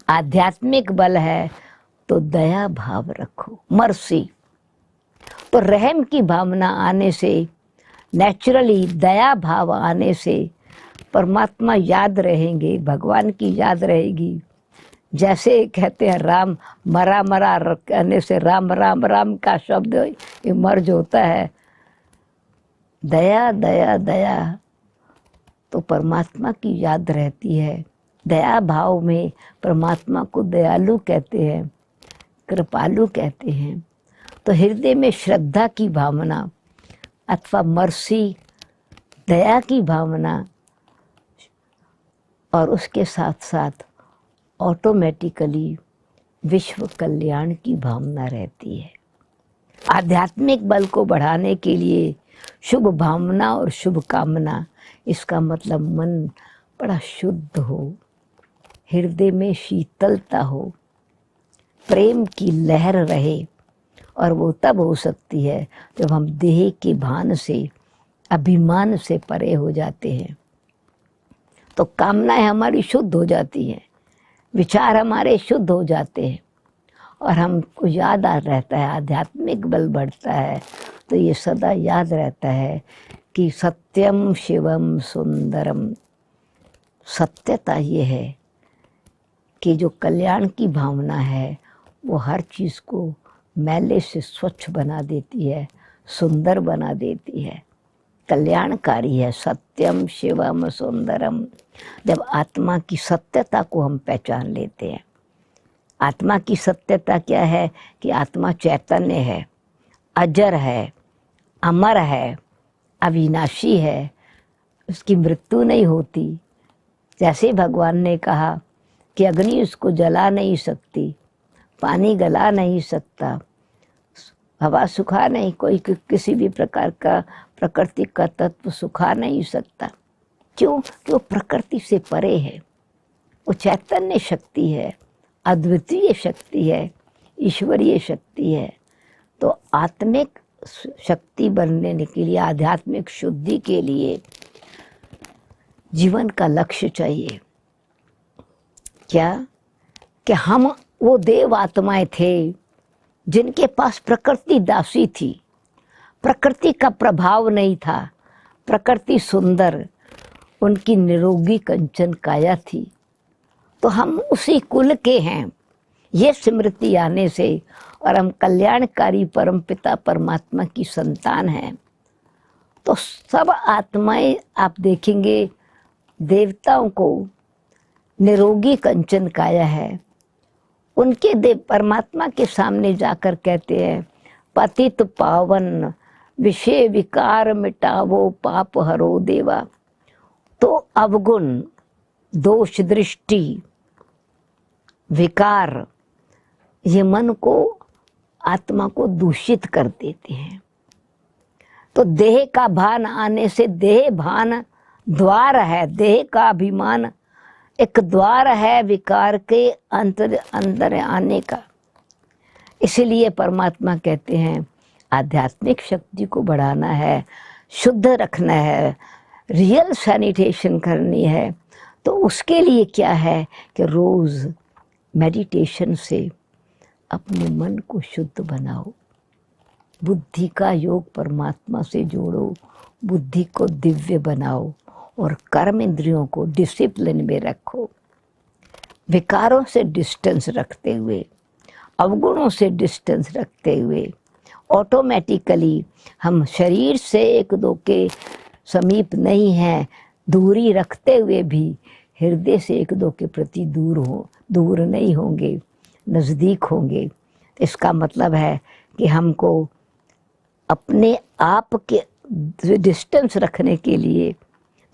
आध्यात्मिक बल है तो दया भाव रखो, मर्सी। तो रहम की भावना आने से, नेचुरली दया भाव आने से परमात्मा याद रहेंगे, भगवान की याद रहेगी। जैसे कहते हैं राम मरा मरा कहने से राम राम राम का शब्द इमर्ज होता है, दया दया दया, तो परमात्मा की याद रहती है। दया भाव में परमात्मा को दयालु कहते हैं, कृपालु कहते हैं। तो हृदय में श्रद्धा की भावना अथवा मर्सी, दया की भावना, और उसके साथ साथ ऑटोमेटिकली विश्व कल्याण की भावना रहती है। आध्यात्मिक बल को बढ़ाने के लिए शुभ भावना और शुभ कामना, इसका मतलब मन बड़ा शुद्ध हो, हृदय में शीतलता हो, प्रेम की लहर रहे, और वो तब हो सकती है जब हम देह के भान से, अभिमान से परे हो जाते हैं। तो कामनाएं हमारी शुद्ध हो जाती हैं, विचार हमारे शुद्ध हो जाते हैं, और हमको याद आ रहता है, आध्यात्मिक बल बढ़ता है तो ये सदा याद रहता है कि सत्यम शिवम सुंदरम। सत्यता ये है कि जो कल्याण की भावना है वो हर चीज़ को मैले से स्वच्छ बना देती है, सुंदर बना देती है, कल्याणकारी है। सत्यम शिवम सुंदरम। जब आत्मा की सत्यता को हम पहचान लेते हैं, आत्मा की सत्यता क्या है कि आत्मा चैतन्य है, अजर है, अमर है, अविनाशी है, उसकी मृत्यु नहीं होती। जैसे भगवान ने कहा कि अग्नि उसको जला नहीं सकती, पानी गला नहीं सकता, हवा सुखा नहीं, कोई किसी भी प्रकार का प्रकृति का तत्व सुखा नहीं सकता। क्यों? कि वो प्रकृति से परे है, वो चैतन्य शक्ति है, अद्वितीय शक्ति है, ईश्वरीय शक्ति है। तो आत्मिक शक्ति बनने के लिए, आध्यात्मिक शुद्धि के लिए जीवन का लक्ष्य चाहिए। क्या? कि हम वो देव आत्माएं थे जिनके पास प्रकृति दासी थी, प्रकृति का प्रभाव नहीं था, प्रकृति सुंदर, उनकी निरोगी कंचन काया थी। तो हम उसी कुल के हैं, ये स्मृति आने से और हम कल्याणकारी परमपिता परमात्मा की संतान हैं, तो सब आत्माएं आप देखेंगे देवताओं को निरोगी कंचन काया है, उनके देव परमात्मा के सामने जाकर कहते हैं पतित पावन विषय विकार मिटावो पाप हरो देवा। तो अवगुण, दोष, दृष्टि, विकार ये मन को, आत्मा को दूषित कर देते हैं। तो देह का भान आने से, देह भान द्वार है, देह का अभिमान एक द्वार है विकार के अंदर आने का। इसलिए परमात्मा कहते हैं आध्यात्मिक शक्ति को बढ़ाना है, शुद्ध रखना है, रियल सैनिटेशन करनी है। तो उसके लिए क्या है कि रोज़ मेडिटेशन से अपने मन को शुद्ध बनाओ, बुद्धि का योग परमात्मा से जोड़ो, बुद्धि को दिव्य बनाओ और कर्म इंद्रियों को डिसिप्लिन में रखो। विकारों से डिस्टेंस रखते हुए, अवगुणों से डिस्टेंस रखते हुए ऑटोमेटिकली हम शरीर से एक दो के समीप नहीं हैं, दूरी रखते हुए भी हृदय से एक दो के प्रति दूर नहीं होंगे, नज़दीक होंगे। इसका मतलब है कि हमको अपने आप के डिस्टेंस रखने के लिए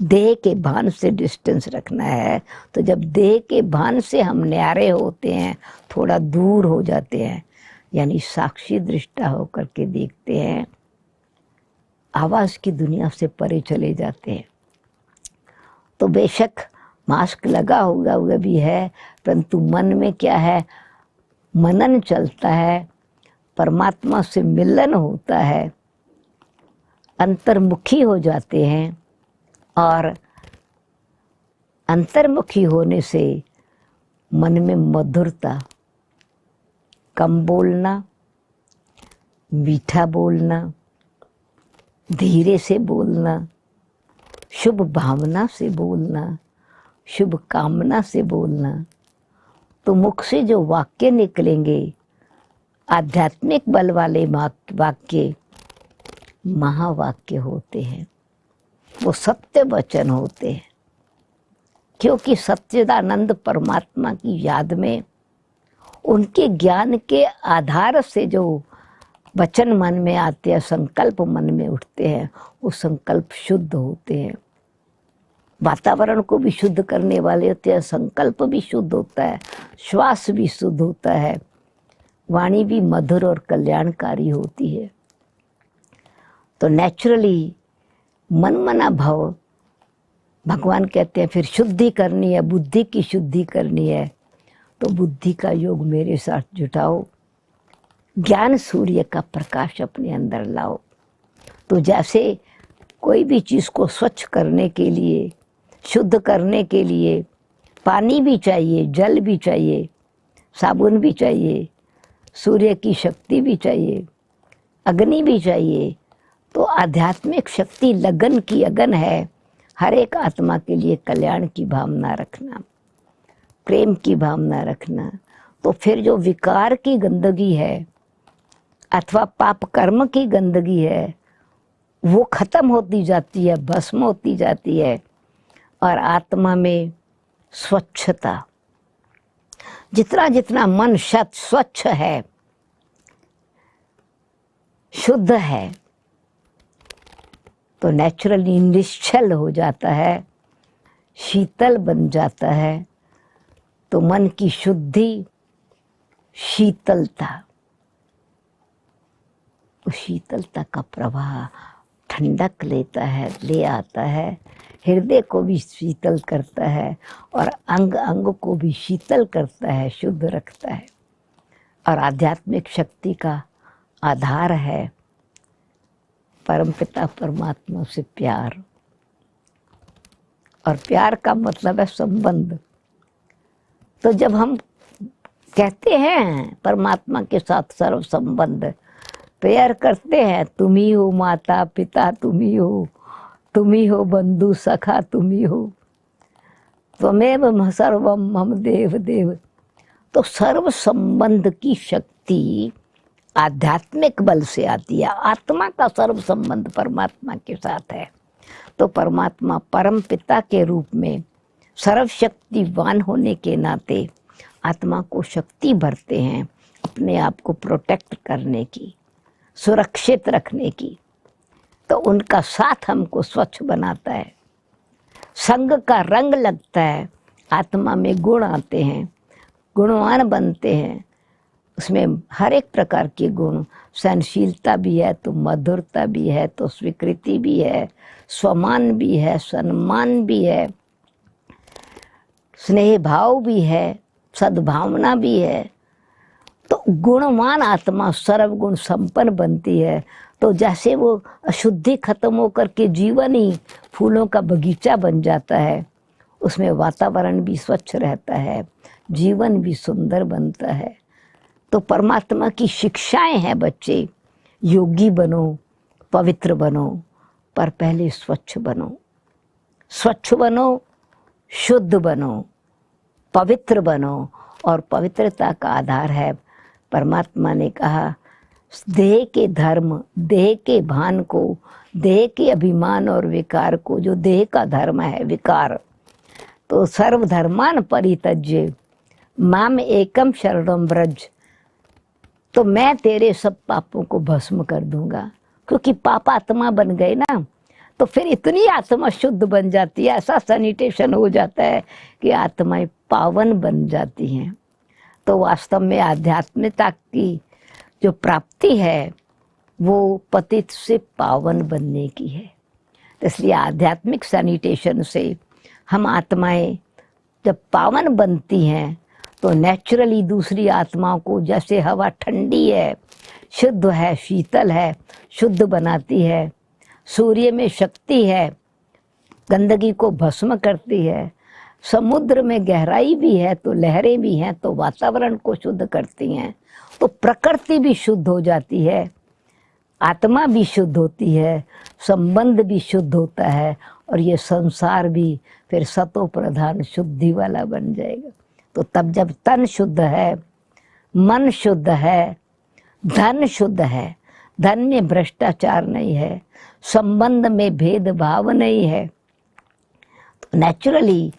देह के भान से डिस्टेंस रखना है। तो जब देह के भान से हम न्यारे होते हैं, थोड़ा दूर हो जाते हैं, यानी साक्षी दृष्टा होकर के देखते हैं, आवाज़ की दुनिया से परे चले जाते हैं। तो बेशक मास्क लगा हुआ भी है, परंतु मन में क्या है, मनन चलता है, परमात्मा से मिलन होता है, अंतर्मुखी हो जाते हैं। और अंतर्मुखी होने से मन में मधुरता, कम बोलना, मीठा बोलना, धीरे से बोलना, शुभ भावना से बोलना, शुभ कामना से बोलना, तो मुख से जो वाक्य निकलेंगे आध्यात्मिक बल वाले वाक्य महावाक्य होते हैं, वो सत्य वचन होते हैं। क्योंकि सच्चिदानंद परमात्मा की याद में उनके ज्ञान के आधार से जो वचन मन में आते हैं, संकल्प मन में उठते हैं, वो संकल्प शुद्ध होते हैं, वातावरण को भी शुद्ध करने वाले होते हैं, संकल्प भी शुद्ध होता है, श्वास भी शुद्ध होता है, वाणी भी मधुर और कल्याणकारी होती है। तो नेचुरली मन मना भव, भगवान कहते हैं फिर शुद्धि करनी है, बुद्धि की शुद्धि करनी है, तो बुद्धि का योग मेरे साथ जुटाओ, ज्ञान सूर्य का प्रकाश अपने अंदर लाओ। तो जैसे कोई भी चीज़ को स्वच्छ करने के लिए, शुद्ध करने के लिए पानी भी चाहिए, जल भी चाहिए, साबुन भी चाहिए, सूर्य की शक्ति भी चाहिए, अग्नि भी चाहिए। तो आध्यात्मिक शक्ति लगन की अगन है, हर एक आत्मा के लिए कल्याण की भावना रखना, प्रेम की भावना रखना। तो फिर जो विकार की गंदगी है अथवा पाप कर्म की गंदगी है, वो खत्म होती जाती है, भस्म होती जाती है, और आत्मा में स्वच्छता, जितना जितना मन स्वच्छ है, शुद्ध है, तो नेचुरली निश्चल हो जाता है, शीतल बन जाता है। तो मन की शुद्धि, शीतलता, उस शीतलता का प्रवाह ठंडक लेता है, ले आता है, हृदय को भी शीतल करता है और अंग अंग को भी शीतल करता है, शुद्ध रखता है। और आध्यात्मिक शक्ति का आधार है परमपिता परमात्मा से प्यार, और प्यार का मतलब है संबंध। तो जब हम कहते हैं परमात्मा के साथ सर्व संबंध, प्रेयर करते हैं, तुम ही हो माता पिता, तुम ही हो बंधु सखा, तुम ही हो, त्वमेव सर्वम मम देव देव। तो सर्व संबंध की शक्ति आध्यात्मिक बल से आती है। आत्मा का सर्व संबंध परमात्मा के साथ है। तो परमात्मा परम पिता के रूप में सर्वशक्तिवान होने के नाते आत्मा को शक्ति भरते हैं अपने आप को प्रोटेक्ट करने की, सुरक्षित रखने की। तो उनका साथ हमको स्वच्छ बनाता है, संग का रंग लगता है, आत्मा में गुण आते हैं, गुणवान बनते हैं। उसमें हर एक प्रकार के गुण, सहनशीलता भी है तो मधुरता भी है तो स्वीकृति भी है, स्वमान भी है, सम्मान भी है, स्नेह भाव भी है, सद्भावना भी है। तो गुणवान आत्मा सर्वगुण संपन्न बनती है। तो जैसे वो अशुद्धि खत्म होकर के जीवन ही फूलों का बगीचा बन जाता है, उसमें वातावरण भी स्वच्छ रहता है, जीवन भी सुंदर बनता है। तो परमात्मा की शिक्षाएं हैं बच्चे, योगी बनो, पवित्र बनो, पर पहले स्वच्छ बनो। स्वच्छ बनो, शुद्ध बनो, पवित्र बनो। और पवित्रता का आधार है, परमात्मा ने कहा, देह के धर्म, देह के भान को, देह के अभिमान और विकार को, जो देह का धर्म है विकार, तो सर्वधर्मान परित्यज्य माम एकम शरणम व्रज। तो मैं तेरे सब पापों को भस्म कर दूंगा। क्योंकि पाप आत्मा बन गए ना, तो फिर इतनी आत्मा शुद्ध बन जाती है, ऐसा सैनिटेशन हो जाता है कि आत्माएं पावन बन जाती हैं। तो वास्तव में आध्यात्मिकता की जो प्राप्ति है वो पतित से पावन बनने की है। तो इसलिए आध्यात्मिक सैनिटेशन से हम आत्माएं जब पावन बनती हैं तो नेचुरली दूसरी आत्माओं को, जैसे हवा ठंडी है, शुद्ध है, शीतल है, शुद्ध बनाती है। सूर्य में शक्ति है, गंदगी को भस्म करती है। समुद्र में गहराई भी है तो लहरें भी हैं तो वातावरण को शुद्ध करती हैं। तो प्रकृति भी शुद्ध हो जाती है, आत्मा भी शुद्ध होती है, संबंध भी शुद्ध होता है, और ये संसार भी फिर सतो प्रधान शुद्धि वाला बन जाएगा। तो तब जब तन शुद्ध है, मन शुद्ध है, धन शुद्ध है, धन में भ्रष्टाचार नहीं है, संबंध में भेदभाव नहीं है, तो नेचुरली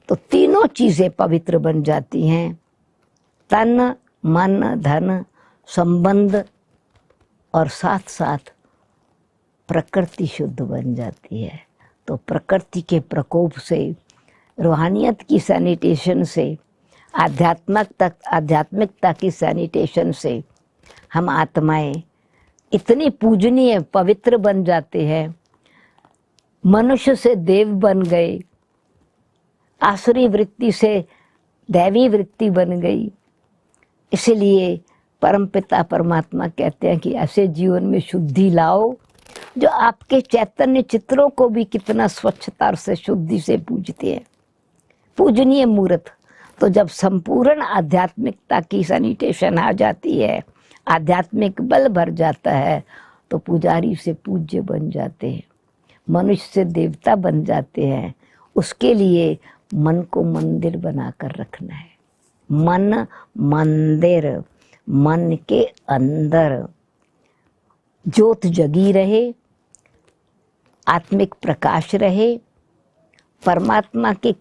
तो तीनों चीजें पवित्र बन जाती हैं। तन, मन, धन, संबंध, और साथ साथ प्रकृति शुद्ध बन जाती है। तो प्रकृति के प्रकोप से, रूहानियत की सैनिटेशन से, आध्यात्मिकता की सैनिटेशन से हम आत्माएं इतनी पूजनीय पवित्र बन जाते हैं। मनुष्य से देव बन गए, आसुरी वृत्ति से दैवी वृत्ति बन गई। इसलिए परमपिता परमात्मा कहते हैं कि ऐसे जीवन में शुद्धि लाओ जो आपके चैतन्य चित्रों को भी कितना स्वच्छता से, शुद्धि से पूजते हैं। पूजनीय मूर्त। तो जब संपूर्ण आध्यात्मिकता की सैनिटेशन आ जाती है, आध्यात्मिक बल भर जाता है, तो पुजारी से पूज्य बन जाते हैं, मनुष्य से देवता बन जाते हैं। उसके लिए मन को मंदिर बनाकर रखना है। मन मंदिर, मन के अंदर ज्योत जगी रहे, आत्मिक प्रकाश रहे, परमात्मा के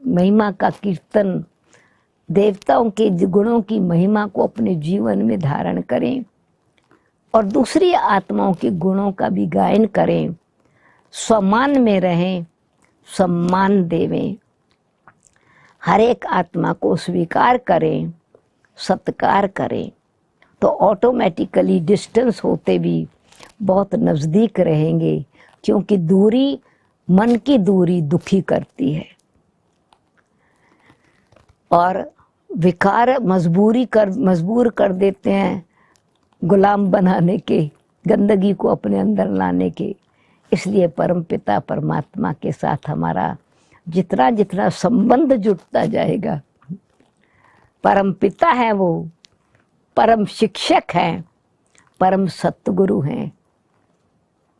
महिमा का कीर्तन, देवताओं के गुणों की महिमा को अपने जीवन में धारण करें, और दूसरी आत्माओं के गुणों का भी गायन करें। सम्मान में रहें, सम्मान देवें, हर एक आत्मा को स्वीकार करें, सत्कार करें। तो ऑटोमेटिकली डिस्टेंस होते भी बहुत नज़दीक रहेंगे, क्योंकि दूरी, मन की दूरी दुखी करती है, और विकार मजबूर कर देते हैं गुलाम बनाने के, गंदगी को अपने अंदर लाने के। इसलिए परमपिता परमात्मा के साथ हमारा जितना जितना संबंध जुटता जाएगा, परमपिता है वो, परम शिक्षक हैं, परम सतगुरु हैं,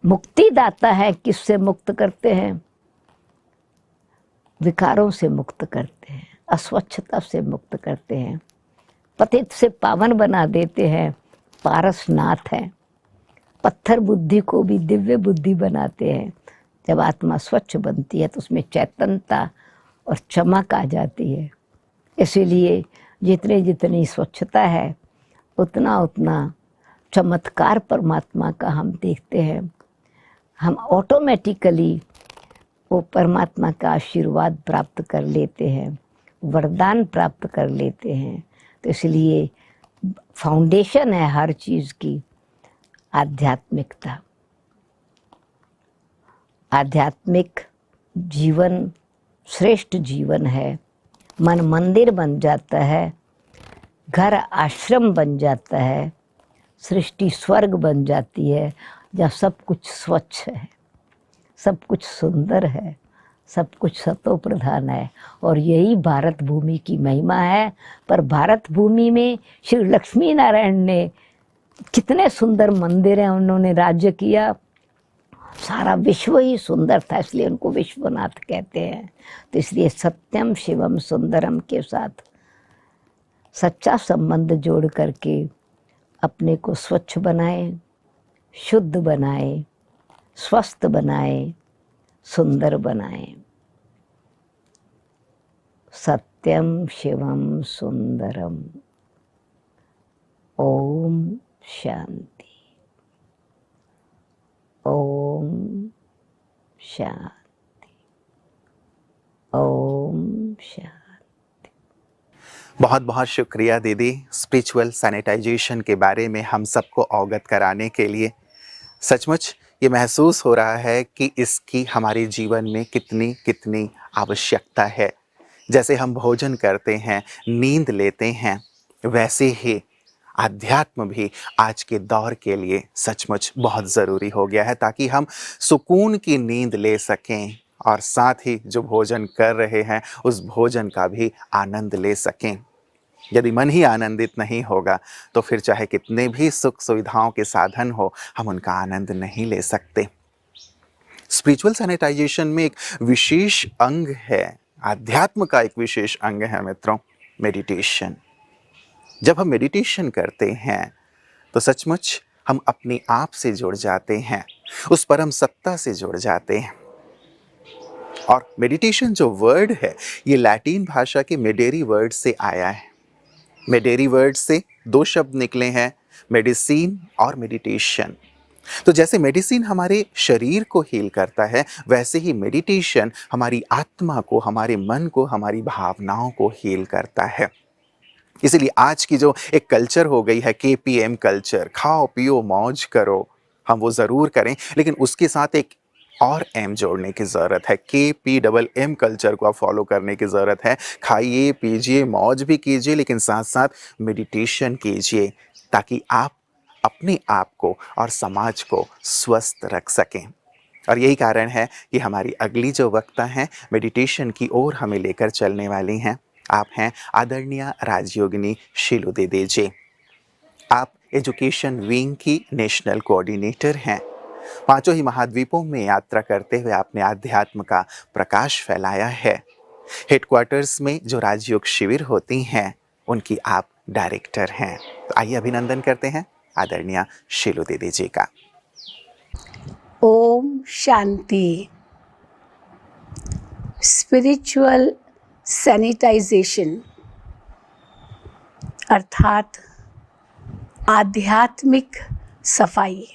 मुक्तिदाता है। किससे मुक्त करते हैं? विकारों से मुक्त करते हैं, अस्वच्छता से मुक्त करते हैं, पतित से पावन बना देते हैं, पारसनाथ हैं। पत्थर बुद्धि को भी दिव्य बुद्धि बनाते हैं। जब आत्मा स्वच्छ बनती है तो उसमें चैतन्यता और चमक आ जाती है। इसीलिए जितनी स्वच्छता है उतना चमत्कार परमात्मा का हम देखते हैं। हम ऑटोमेटिकली वो परमात्मा का आशीर्वाद प्राप्त कर लेते हैं, वरदान प्राप्त कर लेते हैं। तो इसलिए फाउंडेशन है हर चीज़ की आध्यात्मिकता। आध्यात्मिक जीवन श्रेष्ठ जीवन है। मन मंदिर बन जाता है, घर आश्रम बन जाता है, सृष्टि स्वर्ग बन जाती है, जहाँ सब कुछ स्वच्छ है, सब कुछ सुंदर है, सब कुछ सतो प्रधान है। और यही भारत भूमि की महिमा है। पर भारत भूमि में श्री लक्ष्मी नारायण ने कितने सुंदर मंदिर हैं, उन्होंने राज्य किया, सारा विश्व ही सुंदर था, इसलिए उनको विश्वनाथ कहते हैं। तो इसलिए सत्यम शिवम सुंदरम के साथ सच्चा संबंध जोड़ करके अपने को स्वच्छ बनाए, शुद्ध बनाए, स्वस्थ बनाए, सुंदर बनाए। सत्यम शिवम सुंदरम। ओम शांति। ओम शांति। ओम शांति। बहुत बहुत शुक्रिया दीदी, स्पिरिचुअल सैनिटाइजेशन के बारे में हम सबको अवगत कराने के लिए। सचमुच ये महसूस हो रहा है कि इसकी हमारे जीवन में कितनी कितनी आवश्यकता है। जैसे हम भोजन करते हैं, नींद लेते हैं, वैसे ही आध्यात्म भी आज के दौर के लिए सचमुच बहुत ज़रूरी हो गया है, ताकि हम सुकून की नींद ले सकें और साथ ही जो भोजन कर रहे हैं उस भोजन का भी आनंद ले सकें। यदि मन ही आनंदित नहीं होगा तो फिर चाहे कितने भी सुख सुविधाओं के साधन हो, हम उनका आनंद नहीं ले सकते। स्पिरिचुअल सैनिटाइजेशन में एक विशेष अंग है, आध्यात्म का एक विशेष अंग है मित्रों, मेडिटेशन। जब हम मेडिटेशन करते हैं तो सचमुच हम अपने आप से जुड़ जाते हैं, उस परम सत्ता से जुड़ जाते हैं। और मेडिटेशन जो वर्ड है ये लैटिन भाषा के मेडेरी वर्ड से आया है। मेडेरी वर्ड से दो शब्द निकले हैं, मेडिसिन और मेडिटेशन। तो जैसे मेडिसिन हमारे शरीर को हील करता है, वैसे ही मेडिटेशन हमारी आत्मा को, हमारे मन को, हमारी भावनाओं को हील करता है। इसीलिए आज की जो एक कल्चर हो गई है, KPM कल्चर, खाओ पियो मौज करो, हम वो ज़रूर करें, लेकिन उसके साथ एक और M जोड़ने की ज़रूरत है। KPMM कल्चर को आप फॉलो करने की ज़रूरत है। खाइए पीजिए मौज भी कीजिए, लेकिन साथ साथ मेडिटेशन कीजिए, ताकि आप अपने आप को और समाज को स्वस्थ रख सकें। और यही कारण है कि हमारी अगली जो वक्ता हैं मेडिटेशन की ओर हमें लेकर चलने वाली हैं। आप हैं आदरणीय राजयोगिनी शीलू दीदी जी। आप एजुकेशन विंग की नेशनल कोऑर्डिनेटर हैं। पांचों ही महाद्वीपों में यात्रा करते हुए आपने आध्यात्म का प्रकाश फैलाया है। हेडक्वार्टर्स में जो राजयोग शिविर होती हैं उनकी आप डायरेक्टर हैं। तो आइए अभिनंदन करते हैं आदरणीय शीलू दीदी जी का। ओम शांति। स्पिरिचुअल सैनिटाइजेशन अर्थात आध्यात्मिक सफाई,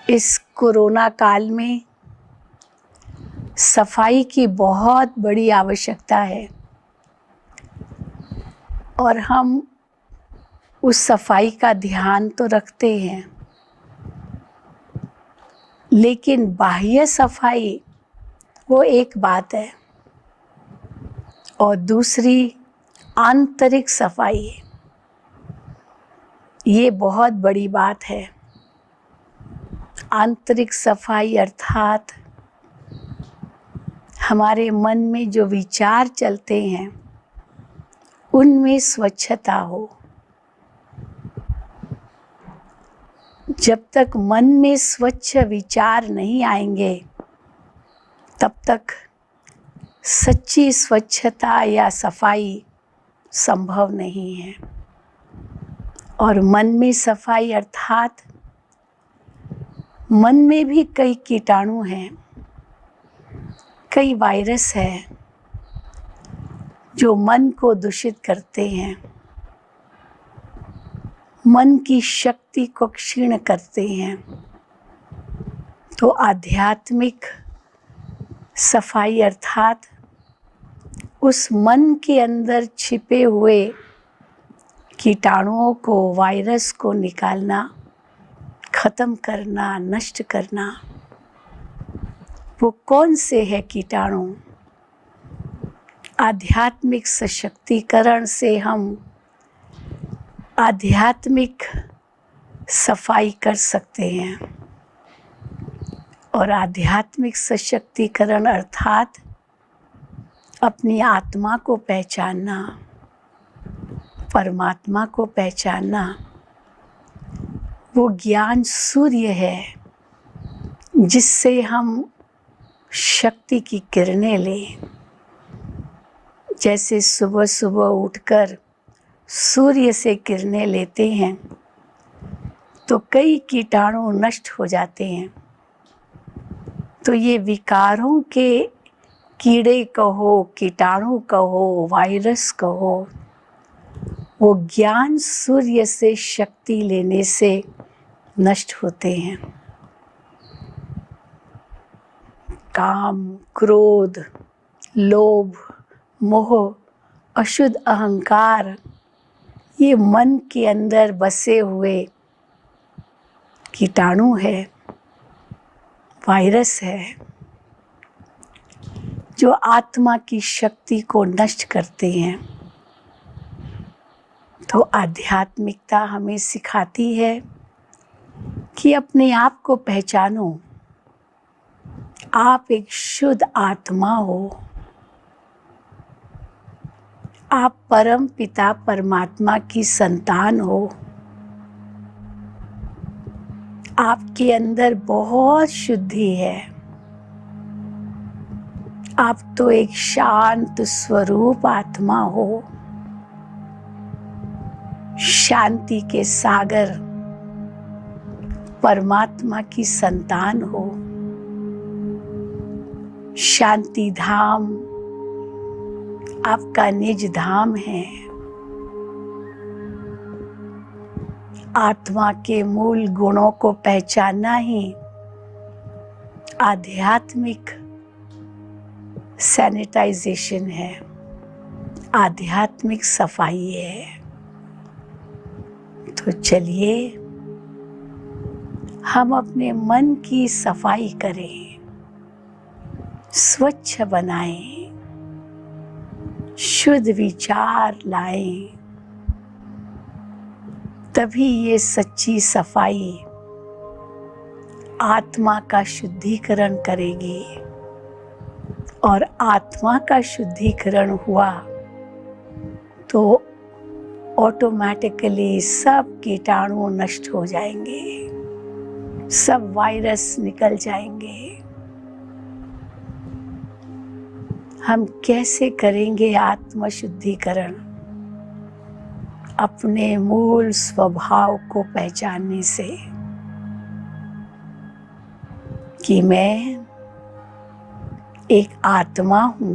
इस कोरोना काल में सफाई की बहुत बड़ी आवश्यकता है और हम उस सफाई का ध्यान तो रखते हैं, लेकिन बाह्य सफाई वो एक बात है और दूसरी आंतरिक सफाई, ये बहुत बड़ी बात है। आंतरिक सफाई अर्थात हमारे मन में जो विचार चलते हैं उनमें स्वच्छता हो। जब तक मन में स्वच्छ विचार नहीं आएंगे तब तक सच्ची स्वच्छता या सफाई संभव नहीं है। और मन में सफाई अर्थात मन में भी कई कीटाणु हैं, कई वायरस हैं जो मन को दूषित करते हैं, मन की शक्ति को क्षीण करते हैं। तो आध्यात्मिक सफाई अर्थात उस मन के अंदर छिपे हुए कीटाणुओं को, वायरस को निकालना, खत्म करना, नष्ट करना। वो कौन से है कीटाणु? आध्यात्मिक सशक्तिकरण से हम आध्यात्मिक सफाई कर सकते हैं। और आध्यात्मिक सशक्तिकरण अर्थात अपनी आत्मा को पहचानना, परमात्मा को पहचानना। वो ज्ञान सूर्य है जिससे हम शक्ति की किरणें लें। जैसे सुबह सुबह उठकर सूर्य से किरणें लेते हैं तो कई कीटाणु नष्ट हो जाते हैं। तो ये विकारों के कीड़े कहो, कीटाणु कहो, वायरस कहो, वो ज्ञान सूर्य से शक्ति लेने से नष्ट होते हैं। काम, क्रोध, लोभ, मोह, अशुद्ध अहंकार, ये मन के अंदर बसे हुए कीटाणु है, वायरस है जो आत्मा की शक्ति को नष्ट करते हैं। तो आध्यात्मिकता हमें सिखाती है कि अपने आप को पहचानो। आप एक शुद्ध आत्मा हो। आप परम पिता परमात्मा की संतान हो। आपके अंदर बहुत शुद्धि है। आप तो एक शांत स्वरूप आत्मा हो। शांति के सागर, परमात्मा की संतान हो। शांति धाम आपका निज धाम है। आत्मा के मूल गुणों को पहचानना ही आध्यात्मिक सैनिटाइजेशन है, आध्यात्मिक सफाई है। तो चलिए हम अपने मन की सफाई करें, स्वच्छ बनाएं, शुद्ध विचार लाएं। तभी ये सच्ची सफाई आत्मा का शुद्धिकरण करेगी। और आत्मा का शुद्धिकरण हुआ तो ऑटोमेटिकली सब कीटाणु नष्ट हो जाएंगे, सब वायरस निकल जाएंगे। हम कैसे करेंगे आत्म शुद्धिकरण? अपने मूल स्वभाव को पहचानने से कि मैं एक आत्मा हूँ,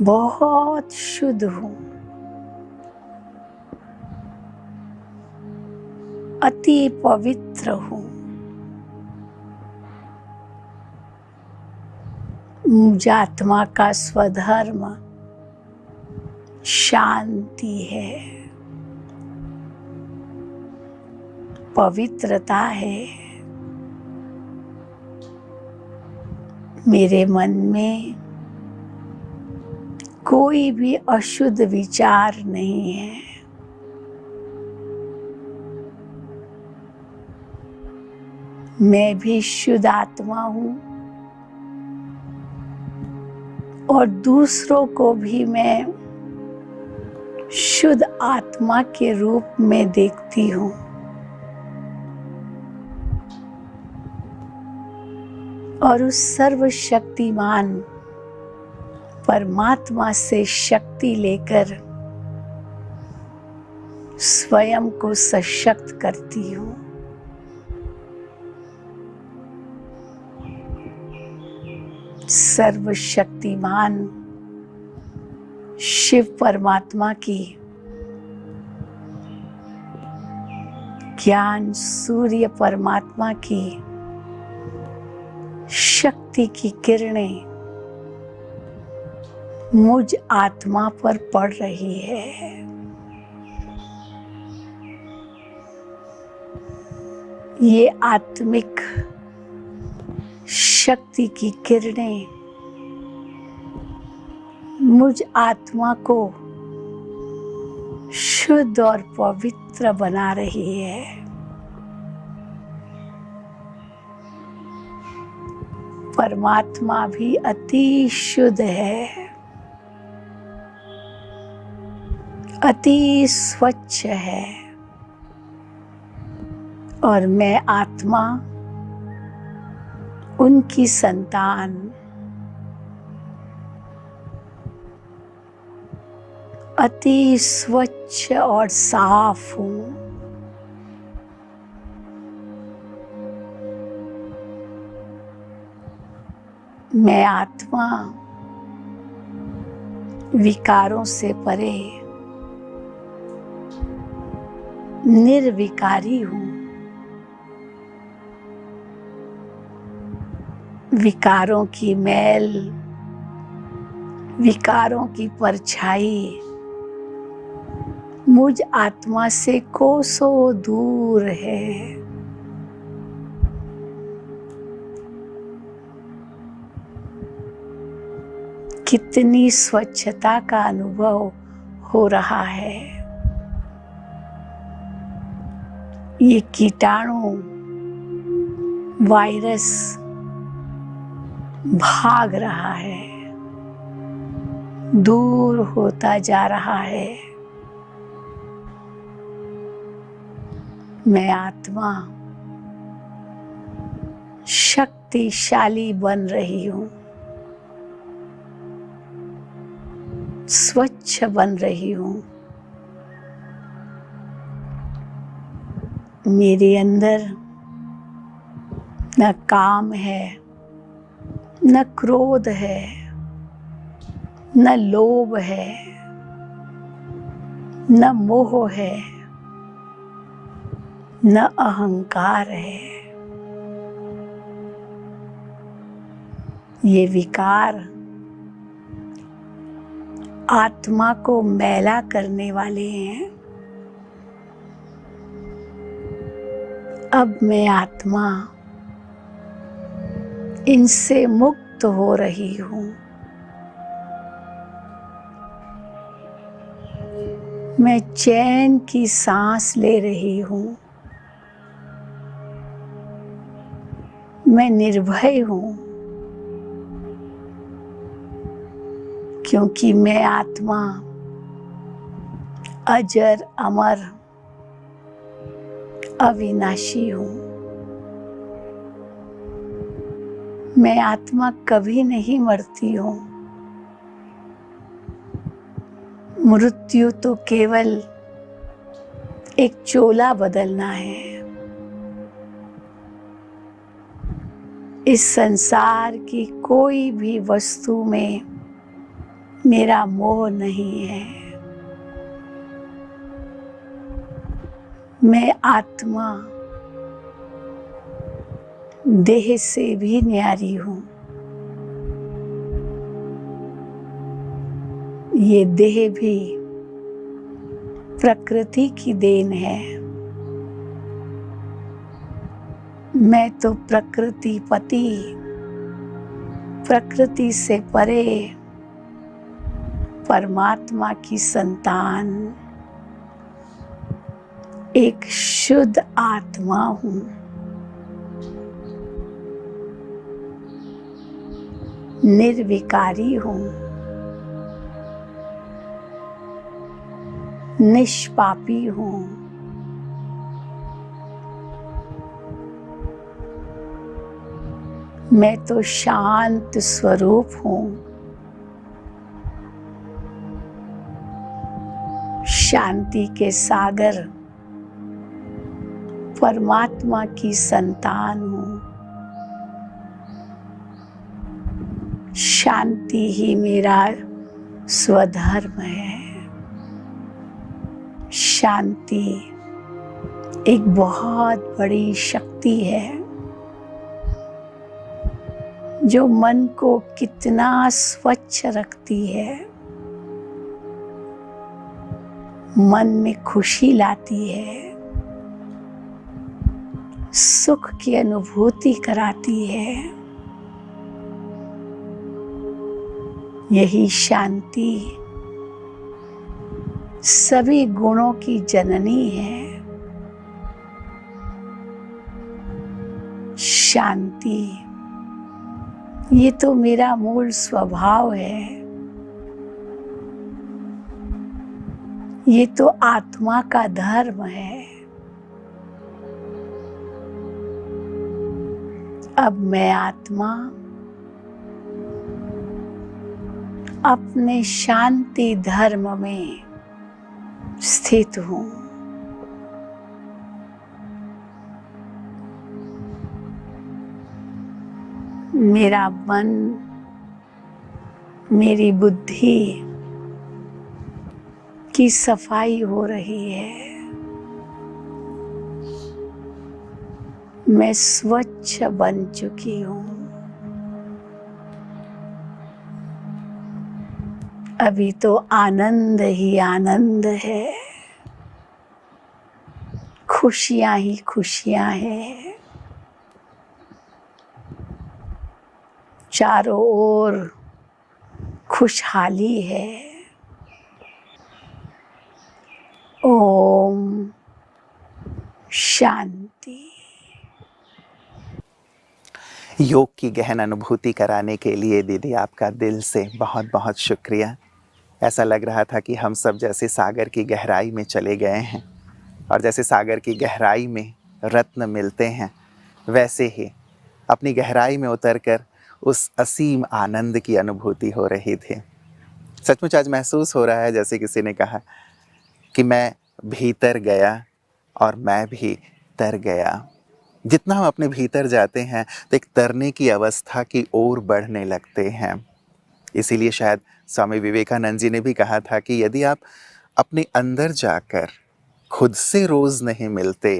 बहुत शुद्ध हूँ, अति पवित्र हूँ। मुझ आत्मा का स्वधर्म शांति है, पवित्रता है। मेरे मन में कोई भी अशुद्ध विचार नहीं है। मैं भी शुद्ध आत्मा हूँ और दूसरों को भी मैं शुद्ध आत्मा के रूप में देखती हूँ। और उस सर्वशक्तिमान परमात्मा से शक्ति लेकर स्वयं को सशक्त करती हूँ। सर्वशक्तिमान शिव परमात्मा की ज्ञान सूर्य परमात्मा की शक्ति की किरणें मुझ आत्मा पर पड़ रही है। ये आत्मिक शक्ति की किरणें मुझ आत्मा को शुद्ध और पवित्र बना रही है। परमात्मा भी अति शुद्ध है, अति स्वच्छ है, और मैं आत्मा उनकी संतान अति स्वच्छ और साफ हूँ। मैं आत्मा विकारों से परे निर्विकारी हूँ। विकारों की मैल, विकारों की परछाई मुझ आत्मा से कोसों दूर है। कितनी स्वच्छता का अनुभव हो रहा है। ये कीटाणु वायरस भाग रहा है, दूर होता जा रहा है। मैं आत्मा शक्तिशाली बन रही हूँ, स्वच्छ बन रही हूँ। मेरे अंदर न काम है, न क्रोध है, न लोभ है, न मोह है, न अहंकार है। ये विकार आत्मा को मैला करने वाले हैं। अब मैं आत्मा इनसे मुक्त हो रही हूँ। मैं चैन की सांस ले रही हूँ। मैं निर्भय हूँ, क्योंकि मैं आत्मा अजर अमर अविनाशी हूँ। मैं आत्मा कभी नहीं मरती हूँ। मृत्यु तो केवल एक चोला बदलना है। इस संसार की कोई भी वस्तु में मेरा मोह नहीं है। मैं आत्मा देह से भी न्यारी हूँ। ये देह भी प्रकृति की देन है। मैं तो प्रकृति पति, प्रकृति से परे परमात्मा की संतान, एक शुद्ध आत्मा हूँ। निर्विकारी हूँ, निष्पापी हूँ। मैं तो शांत स्वरूप हूँ। शांति के सागर परमात्मा की संतान हूँ। शांति ही मेरा स्वधर्म है। शांति एक बहुत बड़ी शक्ति है जो मन को कितना स्वच्छ रखती है, मन में खुशी लाती है, सुख की अनुभूति कराती है। यही शांति सभी गुणों की जननी है। शांति ये तो मेरा मूल स्वभाव है। ये तो आत्मा का धर्म है। अब मैं आत्मा अपने शांति धर्म में स्थित हूँ। मेरा मन, मेरी बुद्धि की सफाई हो रही है। मैं स्वच्छ बन चुकी हूँ। अभी तो आनंद ही आनंद है, खुशियाँ ही खुशियाँ हैं। चारों ओर खुशहाली है। ओम शांति। योग की गहन अनुभूति कराने के लिए दीदी आपका दिल से बहुत बहुत शुक्रिया। ऐसा लग रहा था कि हम सब जैसे सागर की गहराई में चले गए हैं, और जैसे सागर की गहराई में रत्न मिलते हैं, वैसे ही अपनी गहराई में उतरकर उस असीम आनंद की अनुभूति हो रही थी। सचमुच आज महसूस हो रहा है जैसे किसी ने कहा कि मैं भीतर गया और मैं भी तर गया। जितना हम अपने भीतर जाते हैं तो एक तरने की अवस्था की ओर बढ़ने लगते हैं। इसीलिए शायद स्वामी विवेकानंद जी ने भी कहा था कि यदि आप अपने अंदर जाकर खुद से रोज़ नहीं मिलते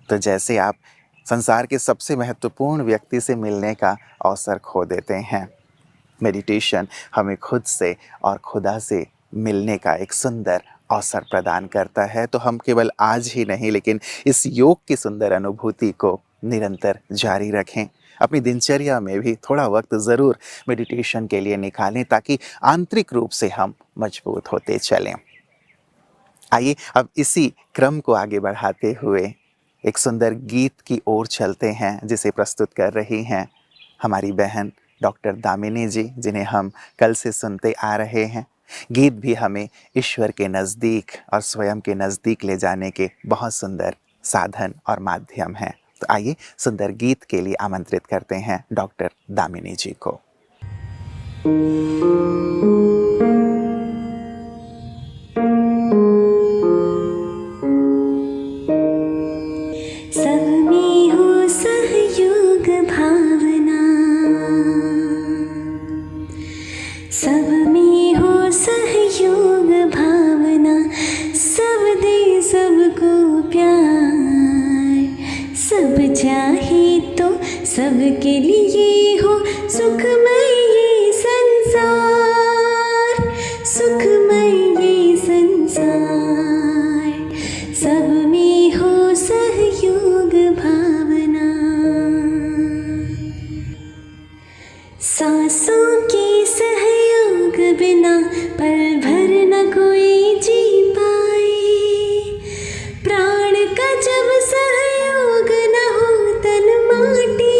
तो जैसे आप संसार के सबसे महत्वपूर्ण व्यक्ति से मिलने का अवसर खो देते हैं। मेडिटेशन हमें खुद से और खुदा से मिलने का एक सुंदर अवसर प्रदान करता है। तो हम केवल आज ही नहीं लेकिन इस योग की सुंदर अनुभूति को निरंतर जारी रखें। अपनी दिनचर्या में भी थोड़ा वक्त ज़रूर मेडिटेशन के लिए निकालें ताकि आंतरिक रूप से हम मजबूत होते चलें। आइए अब इसी क्रम को आगे बढ़ाते हुए एक सुंदर गीत की ओर चलते हैं जिसे प्रस्तुत कर रही हैं हमारी बहन डॉक्टर दामिनी जी, जिन्हें हम कल से सुनते आ रहे हैं। गीत भी हमें ईश्वर के नज़दीक और स्वयं के नज़दीक ले जाने के बहुत सुंदर साधन और माध्यम हैं। तो आइए सुंदर गीत के लिए आमंत्रित करते हैं डॉक्टर दामिनी जी को। सबके लिए हो सुखमय ये संसार, सुखमय ये संसार। सब में हो सहयोग भावना, सांसों के सहयोग बिना पल भर न कोई जी पाए। प्राण का जब सहयोग न हो तन माटी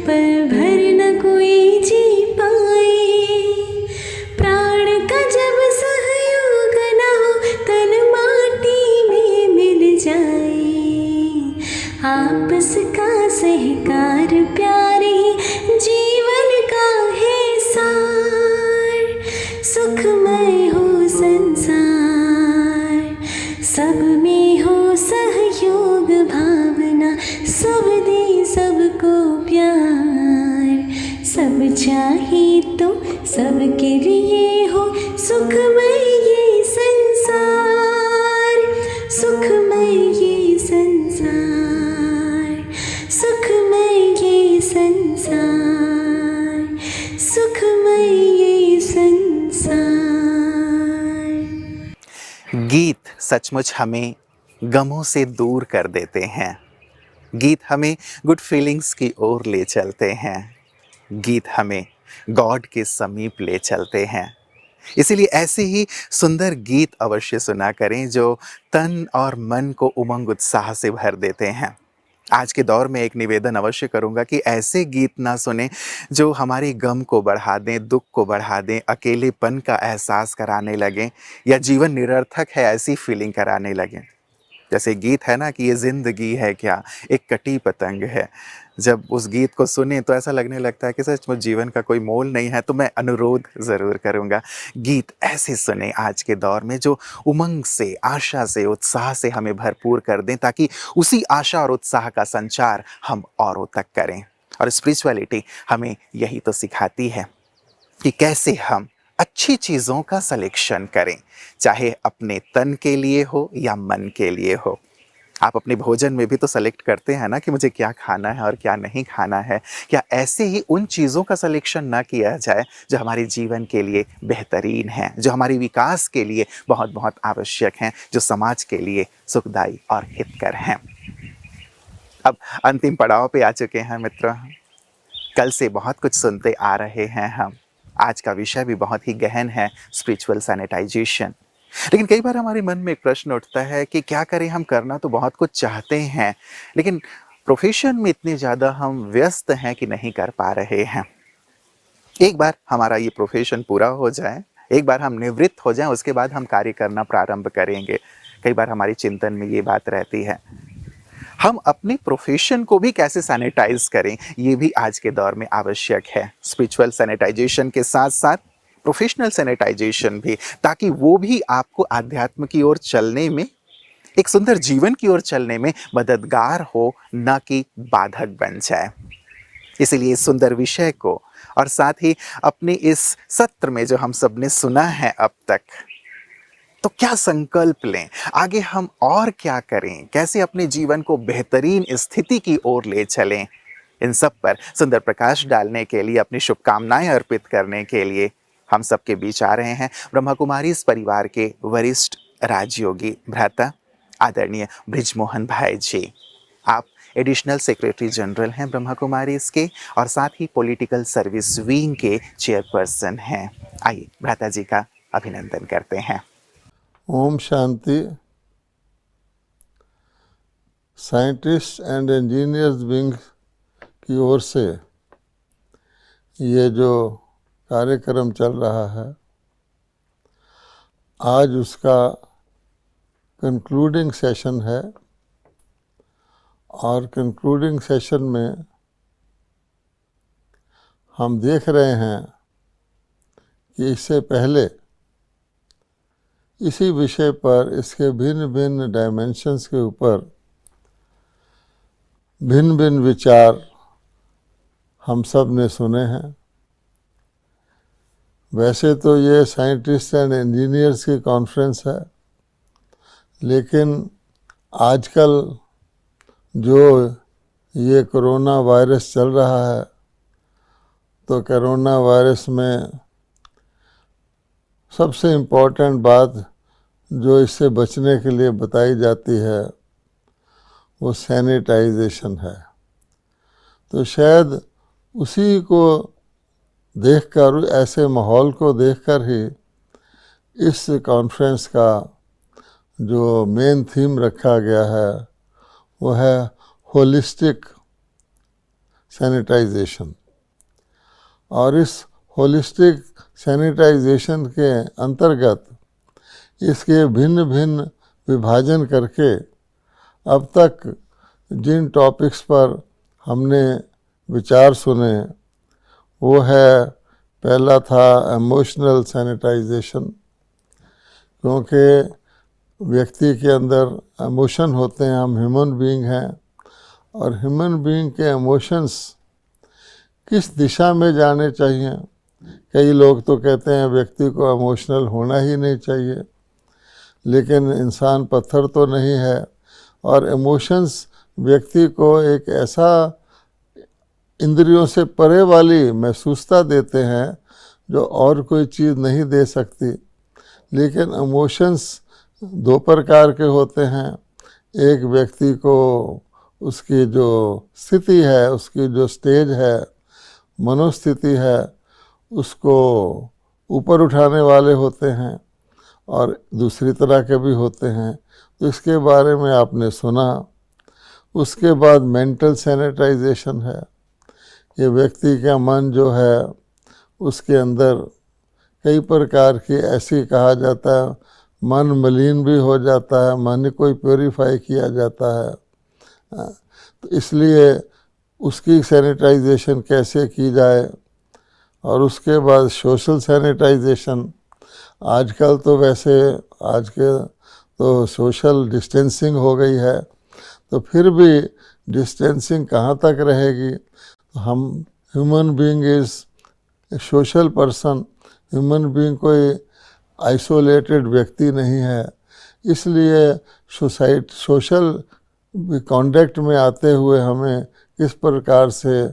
पल भर न कोई जी पाए। प्राण का जब सहयोग न हो तन माटी में प्यार प्यार ही जीवन का है सार। सुखमय हो संसार, सब में हो सहयोग भावना, सब दे सबको प्यार। सब चाहे तो सबके लिए हो सुखमय ये संसार। सुखमय ये संसार, सुखमय ये संसार, सुखमय ये संसार। गीत सचमुच हमें गमों से दूर कर देते हैं। गीत हमें गुड फीलिंग्स की ओर ले चलते हैं। गीत हमें गॉड के समीप ले चलते हैं। इसीलिए ऐसे ही सुंदर गीत अवश्य सुना करें जो तन और मन को उमंग उत्साह से भर देते हैं। आज के दौर में एक निवेदन अवश्य करूंगा कि ऐसे गीत ना सुने जो हमारे गम को बढ़ा दें, दुख को बढ़ा दें, अकेलेपन का एहसास कराने लगें या जीवन निरर्थक है ऐसी फीलिंग कराने लगें। जैसे गीत है ना कि ये जिंदगी है क्या, एक कटी पतंग है। जब उस गीत को सुने तो ऐसा लगने लगता है कि सचमुच जीवन का कोई मोल नहीं है। तो मैं अनुरोध ज़रूर करूँगा, गीत ऐसे सुने आज के दौर में जो उमंग से, आशा से, उत्साह से हमें भरपूर कर दें, ताकि उसी आशा और उत्साह का संचार हम औरों तक करें। और स्पिरिचुअलिटी हमें यही तो सिखाती है कि कैसे हम अच्छी चीज़ों का सिलेक्शन करें, चाहे अपने तन के लिए हो या मन के लिए हो। आप अपने भोजन में भी तो सेलेक्ट करते हैं ना कि मुझे क्या खाना है और क्या नहीं खाना है। क्या ऐसे ही उन चीज़ों का सिलेक्शन ना किया जाए जो हमारे जीवन के लिए बेहतरीन हैं, जो हमारे विकास के लिए बहुत बहुत आवश्यक हैं, जो समाज के लिए सुखदायी और हितकर हैं। अब अंतिम पड़ाव पे आ चुके हैं मित्रों। कल से बहुत कुछ सुनते आ रहे हैं हम। आज का विषय भी बहुत ही गहन है, स्पिरिचुअल सैनिटाइजेशन। लेकिन कई बार हमारे मन में एक प्रश्न उठता है कि क्या करें, हम करना तो बहुत कुछ चाहते हैं, लेकिन प्रोफेशन में इतने ज़्यादा हम व्यस्त हैं कि नहीं कर पा रहे हैं। एक बार हमारा ये प्रोफेशन पूरा हो जाए, एक बार हम निवृत्त हो जाएं, उसके बाद हम कार्य करना प्रारंभ करेंगे। कई बार हमारी चिंतन में ये बात रहती है। हम अपने प्रोफेशन को भी कैसे सैनिटाइज करें, ये भी आज के दौर में आवश्यक है। स्पिरिचुअल सैनिटाइजेशन के साथ साथ प्रोफेशनल सैनिटाइजेशन भी, ताकि वो भी आपको आध्यात्म की ओर चलने में, एक सुंदर जीवन की ओर चलने में मददगार हो, ना कि बाधक बन जाए। इसीलिए इस सुंदर विषय को और साथ ही अपने इस सत्र में जो हम सब ने सुना है अब तक, तो क्या संकल्प लें, आगे हम और क्या करें, कैसे अपने जीवन को बेहतरीन स्थिति की ओर ले चलें, इन सब पर सुंदर प्रकाश डालने के लिए, अपनी शुभकामनाएं अर्पित करने के लिए हम सबके बीच आ रहे हैं ब्रह्मा कुमारी इस परिवार के वरिष्ठ राजयोगी भ्राता आदरणीय बृजमोहन भाई जी। आप एडिशनल सेक्रेटरी जनरल हैं ब्रह्मा कुमारी इसके, और साथ ही पॉलिटिकल सर्विस विंग के चेयरपर्सन हैं। आइए भ्राता जी का अभिनंदन करते हैं। Om Shanti. Scientist and engineers wing की ओर से ये जो कार्यक्रम चल रहा है, आज उसका कंक्लूडिंग सेशन है। और कंक्लूडिंग सेशन में हम देख रहे हैं कि इससे पहले इसी विषय पर, इसके भिन्न भिन्न डायमेंशंस के ऊपर भिन्न भिन्न विचार हम सब ने सुने हैं। वैसे तो ये साइंटिस्ट एंड इंजीनियर्स की कॉन्फ्रेंस है, लेकिन आजकल जो ये कोरोना वायरस चल रहा है, तो कोरोना वायरस में सबसे इम्पोर्टेंट बात जो इससे बचने के लिए बताई जाती है वो सैनिटाइजेशन है। तो शायद उसी को देखकर, ऐसे माहौल को देखकर ही इस कॉन्फ्रेंस का जो मेन थीम रखा गया है वो है होलिस्टिक सैनिटाइजेशन। और इस होलिस्टिक सैनिटाइजेशन के अंतर्गत इसके भिन्न भिन्न विभाजन करके अब तक जिन टॉपिक्स पर हमने विचार सुने वो है, पहला था इमोशनल सैनिटाइजेशन, क्योंकि व्यक्ति के अंदर इमोशन होते हैं, हम ह्यूमन बीइंग हैं, और ह्यूमन बीइंग के इमोशंस किस दिशा में जाने चाहिए। कई लोग तो कहते हैं व्यक्ति को इमोशनल होना ही नहीं चाहिए, लेकिन इंसान पत्थर तो नहीं है, और इमोशंस व्यक्ति को एक ऐसा इंद्रियों से परे वाली महसूसता देते हैं जो और कोई चीज़ नहीं दे सकती। लेकिन इमोशंस दो प्रकार के होते हैं। एक व्यक्ति को उसकी जो स्थिति है, उसकी जो स्टेज है, मनोस्थिति है, उसको ऊपर उठाने वाले होते हैं, और दूसरी तरह के भी होते हैं। तो इसके बारे में आपने सुना। उसके बाद मेंटल सैनिटाइजेशन है। ये व्यक्ति का मन जो है उसके अंदर कई प्रकार की, ऐसी कहा जाता है मन मलिन भी हो जाता है, मन को प्योरीफाई किया जाता है। तो इसलिए उसकी सैनिटाइजेशन कैसे की जाए। और उसके बाद सोशल सैनिटाइजेशन। आजकल तो वैसे आज के तो सोशल डिस्टेंसिंग हो गई है, तो फिर भी डिस्टेंसिंग कहाँ तक रहेगी। हम human being is social person, human being कोई आइसोलेटेड व्यक्ति नहीं है। इसलिए सोशल कॉन्डक्ट में आते हुए हमें किस प्रकार से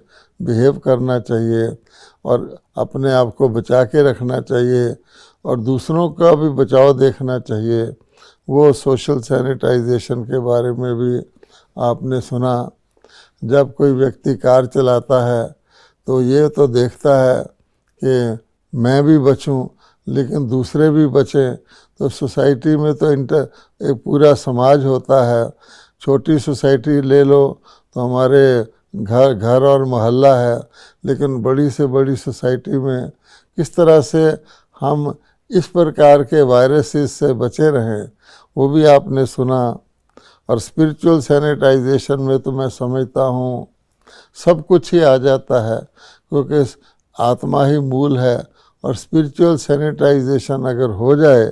बिहेव करना चाहिए और अपने आप को बचा के रखना चाहिए और दूसरों का भी बचाव देखना चाहिए, वो सोशल सैनिटाइजेशन के बारे में भी आपने सुना। जब कोई व्यक्ति कार चलाता है तो ये तो देखता है कि मैं भी बचूं लेकिन दूसरे भी बचें। तो सोसाइटी में तो एक पूरा समाज होता है। छोटी सोसाइटी ले लो तो हमारे घर और मोहल्ला है, लेकिन बड़ी से बड़ी सोसाइटी में किस तरह से हम इस प्रकार के वायरसेस से बचे रहें वो भी आपने सुना। और स्पिरिचुअल सैनिटाइजेशन में तो मैं समझता हूँ सब कुछ ही आ जाता है, क्योंकि आत्मा ही मूल है। और स्पिरिचुअल सैनिटाइजेशन अगर हो जाए,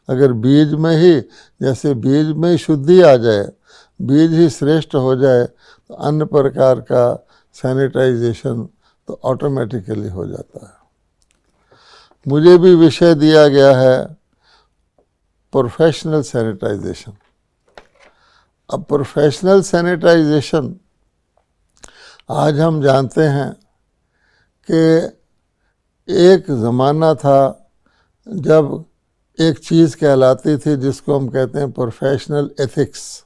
अगर बीज में ही, जैसे बीज में ही शुद्धि आ जाए, बीज ही श्रेष्ठ हो जाए, तो अन्य प्रकार का सैनिटाइजेशन तो ऑटोमेटिकली हो जाता है। मुझे भी विषय दिया गया है प्रोफेशनल सैनिटाइजेशन। अब प्रोफेशनल सैनिटाइजेशन आज हम जानते हैं कि एक ज़माना था जब एक चीज़ कहलाती थी जिसको हम कहते हैं प्रोफेशनल एथिक्स।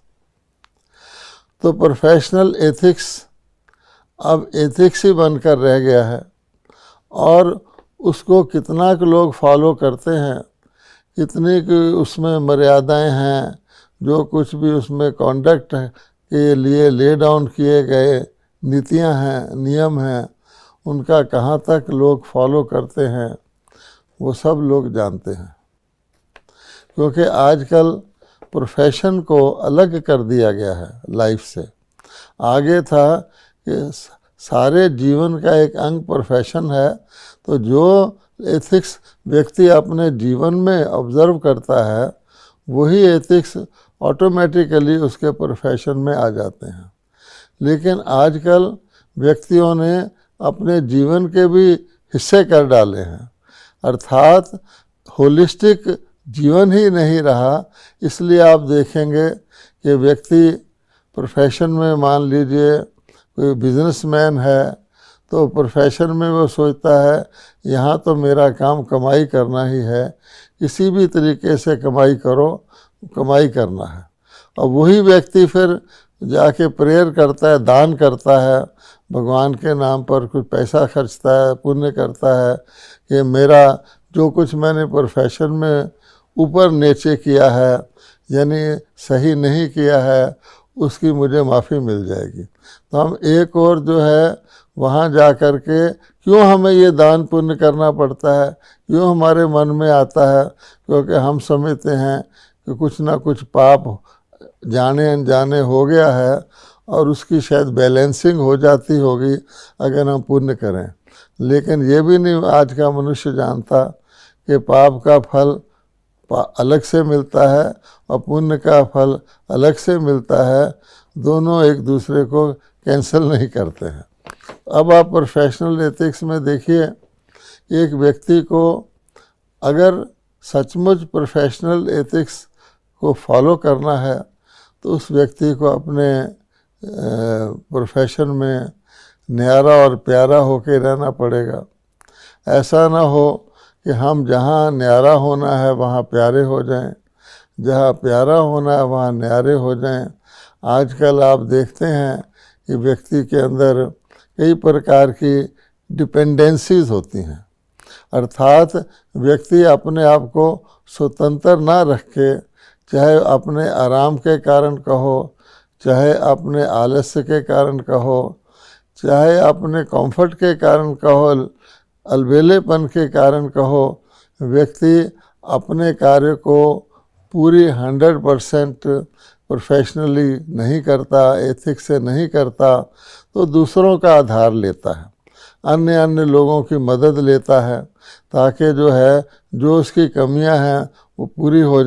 तो प्रोफेशनल एथिक्स अब एथिक्स ही बनकर रह गया है, और उसको कितना के लोग फॉलो करते हैं, कितनी की उसमें मर्यादाएं हैं, जो कुछ भी उसमें कॉन्डक्ट के लिए ले डाउन किए गए नीतियां हैं, नियम हैं, उनका कहाँ तक लोग फॉलो करते हैं वो सब लोग जानते हैं। क्योंकि आजकल प्रोफेशन को अलग कर दिया गया है लाइफ से। आगे था कि सारे जीवन का एक अंग प्रोफेशन है, तो जो एथिक्स व्यक्ति अपने जीवन में ऑब्जर्व करता है वही एथिक्स ऑटोमेटिकली उसके प्रोफेशन में आ जाते हैं। लेकिन आजकल व्यक्तियों ने अपने जीवन के भी हिस्से कर डाले हैं, अर्थात होलिस्टिक जीवन ही नहीं रहा। इसलिए आप देखेंगे कि व्यक्ति प्रोफेशन में, मान लीजिए कोई बिजनेसमैन है, तो प्रोफेशन में वो सोचता है यहाँ तो मेरा काम कमाई करना ही है, किसी भी तरीके से कमाई करो, कमाई करना है। और वही व्यक्ति फिर जाके प्रेयर करता है, दान करता है, भगवान के नाम पर कुछ पैसा खर्चता है, पुण्य करता है कि मेरा जो कुछ मैंने प्रोफेशन में ऊपर नीचे किया है, यानी सही नहीं किया है, उसकी मुझे माफ़ी मिल जाएगी। तो हम एक और जो है वहाँ जा कर के क्यों हमें ये दान पुण्य करना पड़ता है, क्यों हमारे मन में आता है, क्योंकि हम समझते हैं कि कुछ ना कुछ पाप जाने अनजाने हो गया है और उसकी शायद बैलेंसिंग हो जाती होगी अगर हम पुण्य करें। लेकिन ये भी नहीं आज का मनुष्य जानता कि पाप का फल अलग से मिलता है और पुण्य का फल अलग से मिलता है, दोनों एक दूसरे को कैंसिल नहीं करते हैं। अब आप प्रोफेशनल एथिक्स में देखिए, एक व्यक्ति को अगर सचमुच प्रोफेशनल एथिक्स को फॉलो करना है तो उस व्यक्ति को अपने प्रोफेशन में न्यारा और प्यारा होके रहना पड़ेगा। ऐसा ना हो कि हम जहाँ न्यारा होना है वहाँ प्यारे हो जाएं, जहाँ प्यारा होना है वहाँ न्यारे हो जाएं। आजकल आप देखते हैं कि व्यक्ति के अंदर कई प्रकार की डिपेंडेंसीज होती हैं, अर्थात व्यक्ति अपने आप को स्वतंत्र ना रख के, चाहे अपने आराम के कारण कहो, चाहे अपने आलस्य के कारण कहो, चाहे अपने कंफर्ट के कारण कहो, अलबेलेपन के कारण कहो, व्यक्ति अपने कार्य को पूरी 100% प्रोफेशनली नहीं करता, एथिक्स से नहीं करता, तो दूसरों का आधार लेता है, अन्य लोगों की मदद लेता है ताकि जो उसकी कमियां हैं वो पूरी हो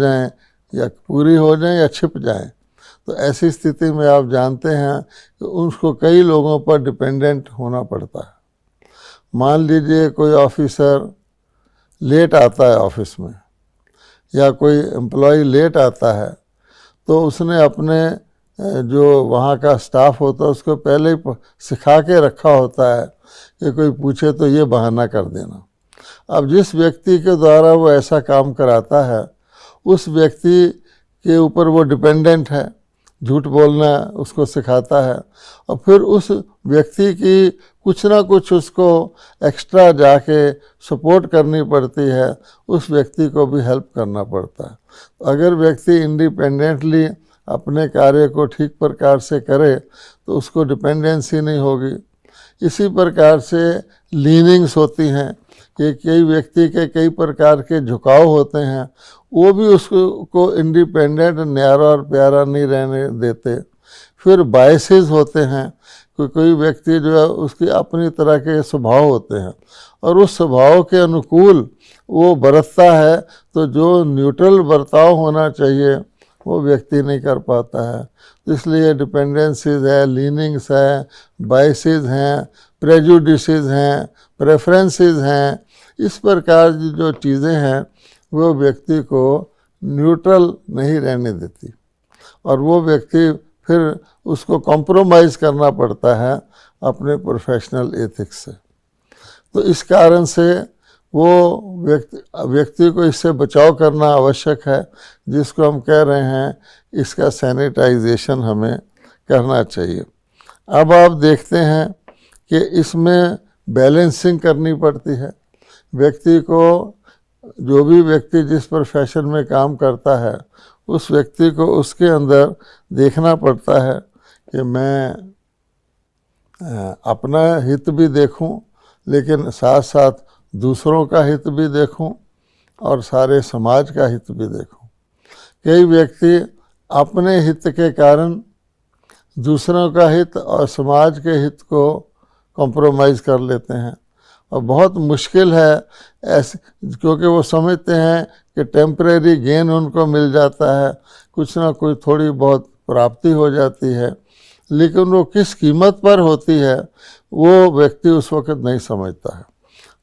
जाएं या छिप जाएं। तो ऐसी स्थिति में आप जानते हैं कि उसको कई लोगों पर डिपेंडेंट होना पड़ता है। मान लीजिए कोई ऑफिसर लेट आता है ऑफिस में, या कोई एम्प्लॉय लेट आता है, तो उसने अपने जो वहाँ का स्टाफ होता है उसको पहले ही सिखा के रखा होता है कि कोई पूछे तो ये बहाना कर देना। अब जिस व्यक्ति के द्वारा वो ऐसा काम कराता है उस व्यक्ति के ऊपर वो डिपेंडेंट है, झूठ बोलना उसको सिखाता है, और फिर उस व्यक्ति की कुछ ना कुछ उसको एक्स्ट्रा जाके सपोर्ट करनी पड़ती है, उस व्यक्ति को भी हेल्प करना पड़ता है। अगर व्यक्ति इंडिपेंडेंटली अपने कार्य को ठीक प्रकार से करे तो उसको डिपेंडेंसी नहीं होगी। इसी प्रकार से लीनिंग्स होती हैं कि कई व्यक्ति के कई प्रकार के झुकाव होते हैं, वो भी उसको इंडिपेंडेंट, न्यारा और प्यारा नहीं रहने देते। फिर बायसेस होते हैं, कोई व्यक्ति जो है उसकी अपनी तरह के स्वभाव होते हैं और उस स्वभाव के अनुकूल वो बरतता है, तो जो न्यूट्रल बर्ताव होना चाहिए वो व्यक्ति नहीं कर पाता है। इसलिए डिपेंडेंसीज है, लीनिंग्स है, बायसेस हैं, प्रेजुडिसेस हैं, प्रेफरेंसेस हैं, इस प्रकार की जो चीज़ें हैं वो व्यक्ति को न्यूट्रल नहीं रहने देती और वो व्यक्ति फिर उसको कॉम्प्रोमाइज़ करना पड़ता है अपने प्रोफेशनल एथिक्स से। तो इस कारण से वो व्यक्ति को इससे बचाव करना आवश्यक है, जिसको हम कह रहे हैं इसका सैनिटाइजेशन हमें करना चाहिए। अब आप देखते हैं कि इसमें बैलेंसिंग करनी पड़ती है। व्यक्ति को, जो भी व्यक्ति जिस प्रोफेशन में काम करता है उस व्यक्ति को उसके अंदर देखना पड़ता है कि मैं अपना हित भी देखूं, लेकिन साथ साथ दूसरों का हित भी देखूं और सारे समाज का हित भी देखूं। कई व्यक्ति अपने हित के कारण दूसरों का हित और समाज के हित को कॉम्प्रोमाइज़ कर लेते हैं और बहुत मुश्किल है ऐसे, क्योंकि वो समझते हैं कि टेम्परेरी गेन उनको मिल जाता है, कुछ ना कुछ थोड़ी बहुत प्राप्ति हो जाती है, लेकिन वो किस कीमत पर होती है वो व्यक्ति उस वक्त नहीं समझता है।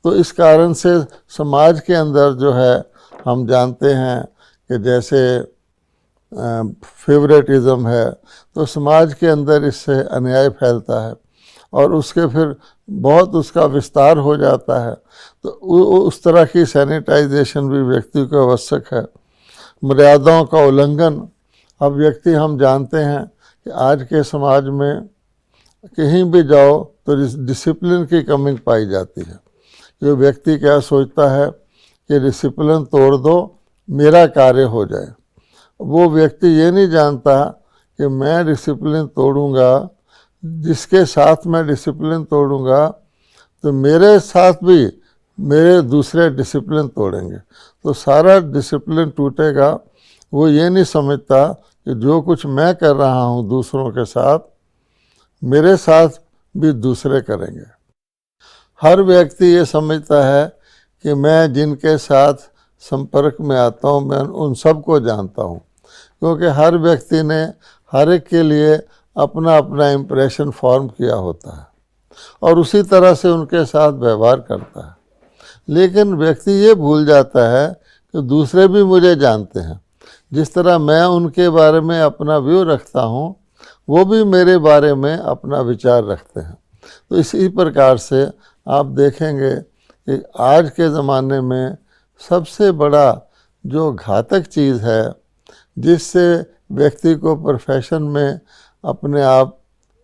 तो इस कारण से समाज के अंदर जो है हम जानते हैं कि जैसे फेवरेटिज्म है, तो समाज के अंदर इससे अन्याय फैलता है और उसके फिर बहुत उसका विस्तार हो जाता है। तो उस तरह की सैनिटाइजेशन भी व्यक्ति को आवश्यक है। मर्यादाओं का उल्लंघन, अब व्यक्ति हम जानते हैं कि आज के समाज में कहीं भी जाओ तो डिसिप्लिन की कमी पाई जाती है। ये व्यक्ति क्या सोचता है कि डिसिप्लिन तोड़ दो, मेरा कार्य हो जाए। वो व्यक्ति ये नहीं जानता कि मैं डिसिप्लिन तोड़ूंगा, जिसके साथ मैं डिसिप्लिन तोड़ूंगा तो मेरे साथ भी मेरे दूसरे डिसिप्लिन तोड़ेंगे, तो सारा डिसिप्लिन टूटेगा। वो ये नहीं समझता कि जो कुछ मैं कर रहा हूँ दूसरों के साथ मेरे साथ भी दूसरे करेंगे। हर व्यक्ति ये समझता है कि मैं जिनके साथ संपर्क में आता हूँ मैं उन सबको जानता हूँ, क्योंकि हर व्यक्ति ने हर एक के लिए अपना अपना इम्प्रेशन फॉर्म किया होता है और उसी तरह से उनके साथ व्यवहार करता है। लेकिन व्यक्ति ये भूल जाता है कि दूसरे भी मुझे जानते हैं। जिस तरह मैं उनके बारे में अपना व्यू रखता हूँ, वो भी मेरे बारे में अपना विचार रखते हैं। तो इसी प्रकार से आप देखेंगे कि आज के ज़माने में सबसे बड़ा जो घातक चीज़ है, जिससे व्यक्ति को प्रोफेशन में अपने आप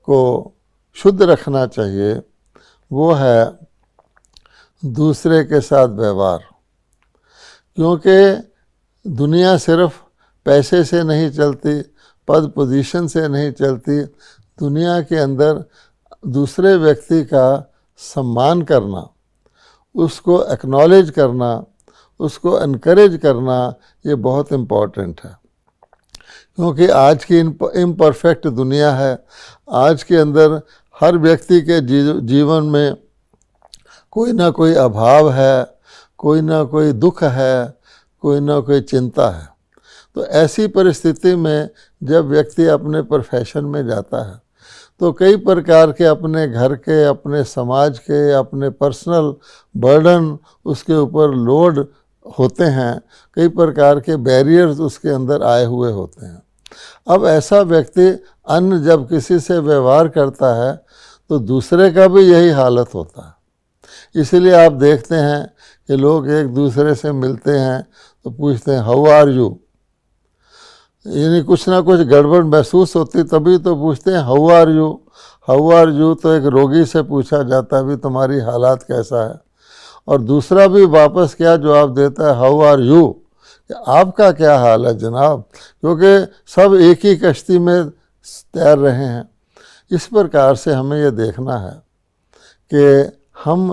को शुद्ध रखना चाहिए, वो है दूसरे के साथ व्यवहार। क्योंकि दुनिया सिर्फ पैसे से नहीं चलती, पद पोजीशन से नहीं चलती। दुनिया के अंदर दूसरे व्यक्ति का सम्मान करना, उसको एक्नॉलेज करना, उसको एनकरेज करना, ये बहुत इम्पोर्टेंट है। क्योंकि आज की इम्परफेक्ट दुनिया है। आज के अंदर हर व्यक्ति के जीवन में कोई ना कोई अभाव है, कोई ना कोई दुख है, कोई ना कोई चिंता है। तो ऐसी परिस्थिति में जब व्यक्ति अपने प्रोफेशन में जाता है तो कई प्रकार के अपने घर के, अपने समाज के, अपने पर्सनल बर्डन उसके ऊपर लोड होते हैं। कई प्रकार के बैरियर्स उसके अंदर आए हुए होते हैं। अब ऐसा व्यक्ति अन्य जब किसी से व्यवहार करता है तो दूसरे का भी यही हालत होता है। इसीलिए आप देखते हैं कि लोग एक दूसरे से मिलते हैं तो पूछते हैं हाउ आर यू, यानी कुछ ना कुछ गड़बड़ महसूस होती तभी तो पूछते हैं how are you. How are you तो एक रोगी से पूछा जाता है भी तुम्हारी हालात कैसा है, और दूसरा भी वापस क्या जवाब देता है, हाउ आर यू, आपका क्या हाल है जनाब, क्योंकि सब एक ही कश्ती में तैर रहे हैं। इस प्रकार से हमें ये देखना है कि हम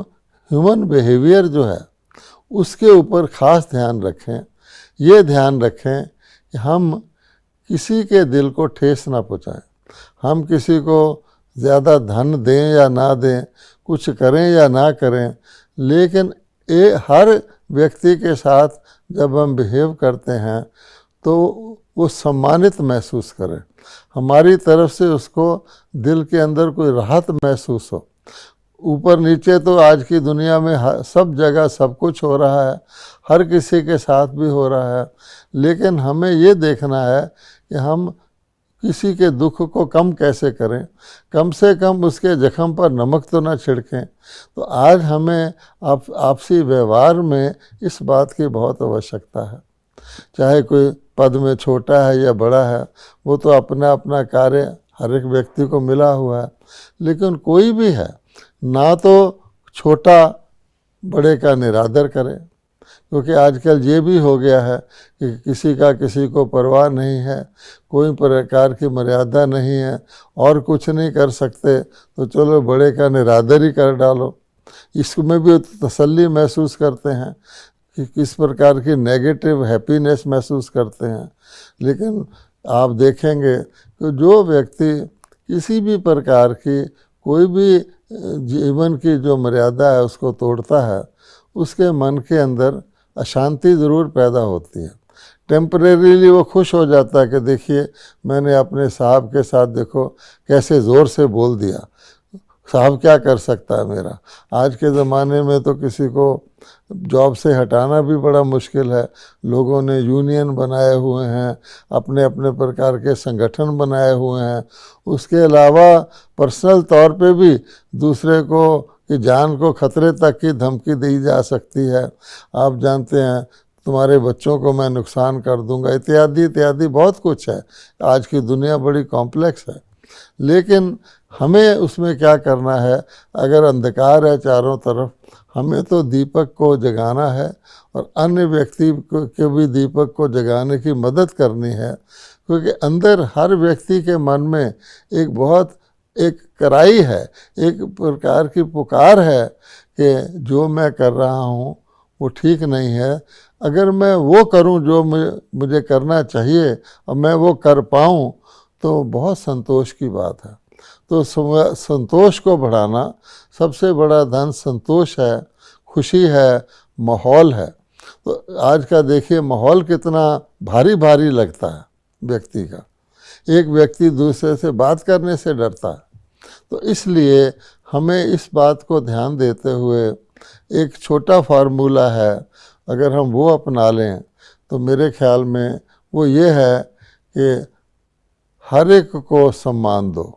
ह्यूमन बिहेवियर जो है उसके ऊपर ख़ास ध्यान रखें। ये ध्यान रखें कि हम किसी के दिल को ठेस ना पहुँचाएं। हम किसी को ज़्यादा धन दें या ना दें, कुछ करें या ना करें, लेकिन हर व्यक्ति के साथ जब हम बिहेव करते हैं तो वो सम्मानित महसूस करे, हमारी तरफ से उसको दिल के अंदर कोई राहत महसूस हो। ऊपर नीचे तो आज की दुनिया में सब जगह सब कुछ हो रहा है, हर किसी के साथ भी हो रहा है, लेकिन हमें ये देखना है कि हम किसी के दुख को कम कैसे करें, कम से कम उसके जख्म पर नमक तो ना छिड़कें। तो आज हमें आपसी व्यवहार में इस बात की बहुत आवश्यकता है। चाहे कोई पद में छोटा है या बड़ा है, वो तो अपना अपना कार्य हर एक व्यक्ति को मिला हुआ है, लेकिन कोई भी है ना तो छोटा बड़े का निरादर करे, क्योंकि आजकल ये भी हो गया है कि किसी का किसी को परवाह नहीं है, कोई प्रकार की मर्यादा नहीं है और कुछ नहीं कर सकते तो चलो बड़े का निरादर ही कर डालो। इसमें भी तसल्ली महसूस करते हैं कि किस प्रकार की नेगेटिव हैप्पीनेस महसूस करते हैं। लेकिन आप देखेंगे कि जो व्यक्ति किसी भी प्रकार की कोई भी जीवन की जो मर्यादा है उसको तोड़ता है, उसके मन के अंदर अशांति ज़रूर पैदा होती है। टेम्परेरीली वो खुश हो जाता है कि देखिए मैंने अपने साहब के साथ देखो कैसे ज़ोर से बोल दिया, साहब क्या कर सकता है मेरा। आज के ज़माने में तो किसी को जॉब से हटाना भी बड़ा मुश्किल है। लोगों ने यूनियन बनाए हुए हैं, अपने अपने प्रकार के संगठन बनाए हुए हैं। उसके अलावा पर्सनल तौर पे भी दूसरे को कि जान को खतरे तक की धमकी दी जा सकती है। आप जानते हैं तुम्हारे बच्चों को मैं नुकसान कर दूंगा, इत्यादि इत्यादि बहुत कुछ है। आज की दुनिया बड़ी कॉम्प्लेक्स है, लेकिन हमें उसमें क्या करना है। अगर अंधकार है चारों तरफ, हमें तो दीपक को जगाना है और अन्य व्यक्ति के भी दीपक को जगाने की मदद करनी है, क्योंकि अंदर हर व्यक्ति के मन में एक कराई है, एक प्रकार की पुकार है कि जो मैं कर रहा हूँ वो ठीक नहीं है। अगर मैं वो करूँ जो मुझे करना चाहिए और मैं वो कर पाऊँ तो बहुत संतोष की बात है। तो संतोष को बढ़ाना, सबसे बड़ा धन संतोष है, खुशी है, माहौल है। तो आज का देखिए माहौल कितना भारी भारी लगता है व्यक्ति का, एक व्यक्ति दूसरे से बात करने से डरता है। तो इसलिए हमें इस बात को ध्यान देते हुए एक छोटा फार्मूला है, अगर हम वो अपना लें तो मेरे ख्याल में वो ये है कि हर एक को सम्मान दो।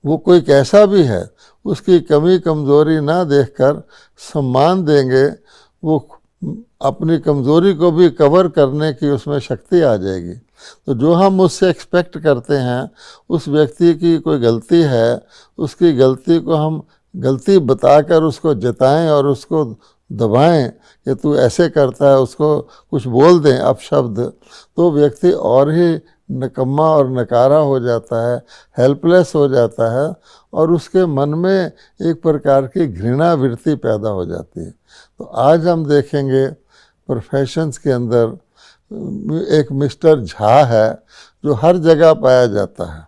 वो कोई कैसा भी है, उसकी कमी कमज़ोरी ना देखकर सम्मान देंगे, वो अपनी कमज़ोरी को भी कवर करने की उसमें शक्ति आ जाएगी। तो जो हम उससे एक्सपेक्ट करते हैं, उस व्यक्ति की कोई गलती है, उसकी गलती को हम गलती बताकर उसको जताएं और उसको दबाएं कि तू ऐसे करता है, उसको कुछ बोल दें अपशब्द, तो व्यक्ति और ही निकम्मा और नकारा हो जाता है, हेल्पलेस हो जाता है और उसके मन में एक प्रकार की घृणा वृत्ति पैदा हो जाती है। तो आज हम देखेंगे प्रोफेशंस के अंदर एक मिस्टर झा है जो हर जगह पाया जाता है।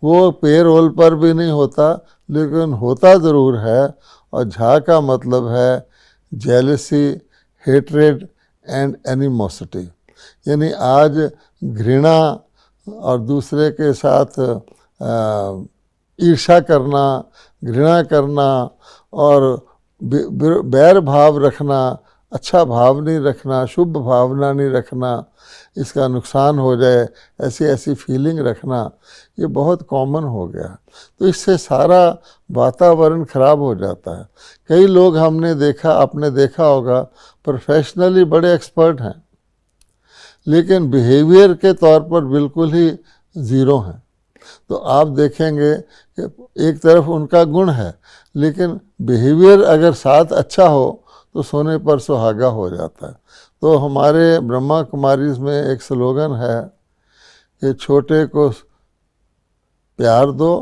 वो पेरोल पर भी नहीं होता, लेकिन होता ज़रूर है, और झा का मतलब है जेलसी, हेट्रेड एंड एनिमोसिटी, यानी आज घृणा और दूसरे के साथ ईर्ष्या करना, घृणा करना और बैर भाव रखना, अच्छा भाव नहीं रखना, शुभ भावना नहीं रखना, इसका नुकसान हो जाए ऐसी ऐसी फीलिंग रखना, ये बहुत कॉमन हो गया। तो इससे सारा वातावरण ख़राब हो जाता है। कई लोग हमने देखा, आपने देखा होगा, प्रोफेशनली बड़े एक्सपर्ट हैं लेकिन बिहेवियर के तौर पर बिल्कुल ही ज़ीरो हैं। तो आप देखेंगे कि एक तरफ उनका गुण है, लेकिन बिहेवियर अगर साथ अच्छा हो तो सोने पर सुहागा हो जाता है। तो हमारे ब्रह्मा कुमारीज़ में एक स्लोगन है कि छोटे को प्यार दो,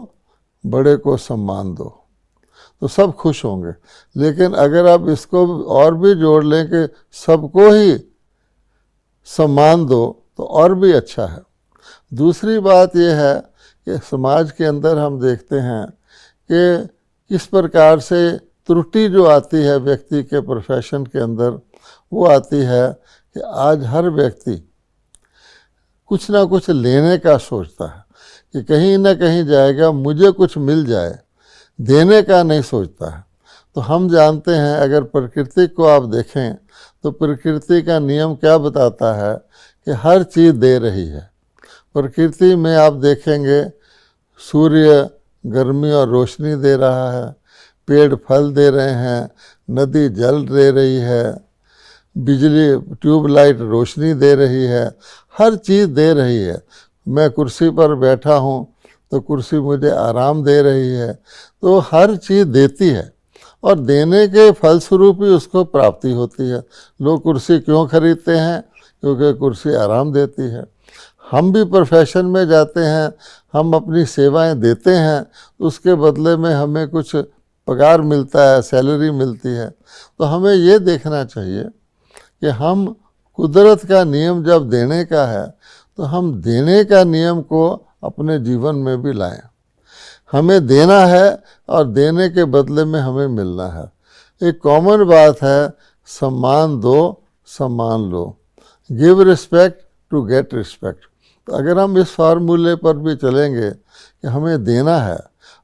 बड़े को सम्मान दो, तो सब खुश होंगे। लेकिन अगर आप इसको और भी जोड़ लें कि सबको ही सम्मान दो तो और भी अच्छा है। दूसरी बात यह है कि समाज के अंदर हम देखते हैं कि किस प्रकार से त्रुटि जो आती है व्यक्ति के प्रोफेशन के अंदर, वो आती है कि आज हर व्यक्ति कुछ ना कुछ लेने का सोचता है कि कहीं ना कहीं जाएगा, मुझे कुछ मिल जाए, देने का नहीं सोचता है। तो हम जानते हैं, अगर प्रकृति को आप देखें तो प्रकृति का नियम क्या बताता है कि हर चीज़ दे रही है। प्रकृति में आप देखेंगे सूर्य गर्मी और रोशनी दे रहा है, पेड़ फल दे रहे हैं, नदी जल दे रही है, बिजली ट्यूबलाइट रोशनी दे रही है, हर चीज़ दे रही है। मैं कुर्सी पर बैठा हूँ तो कुर्सी मुझे आराम दे रही है। तो हर चीज़ देती है और देने के फलस्वरूप ही उसको प्राप्ति होती है। लोग कुर्सी क्यों खरीदते हैं? क्योंकि कुर्सी आराम देती है। हम भी प्रोफेशन में जाते हैं, हम अपनी सेवाएं देते हैं, तो उसके बदले में हमें कुछ पगार मिलता है, सैलरी मिलती है। तो हमें ये देखना चाहिए कि हम कुदरत का नियम जब देने का है तो हम देने का नियम को अपने जीवन में भी लाएं। हमें देना है और देने के बदले में हमें मिलना है। एक कॉमन बात है, सम्मान दो, सम्मान लो, give respect to get respect. तो अगर हम इस फार्मूले पर भी चलेंगे कि हमें देना है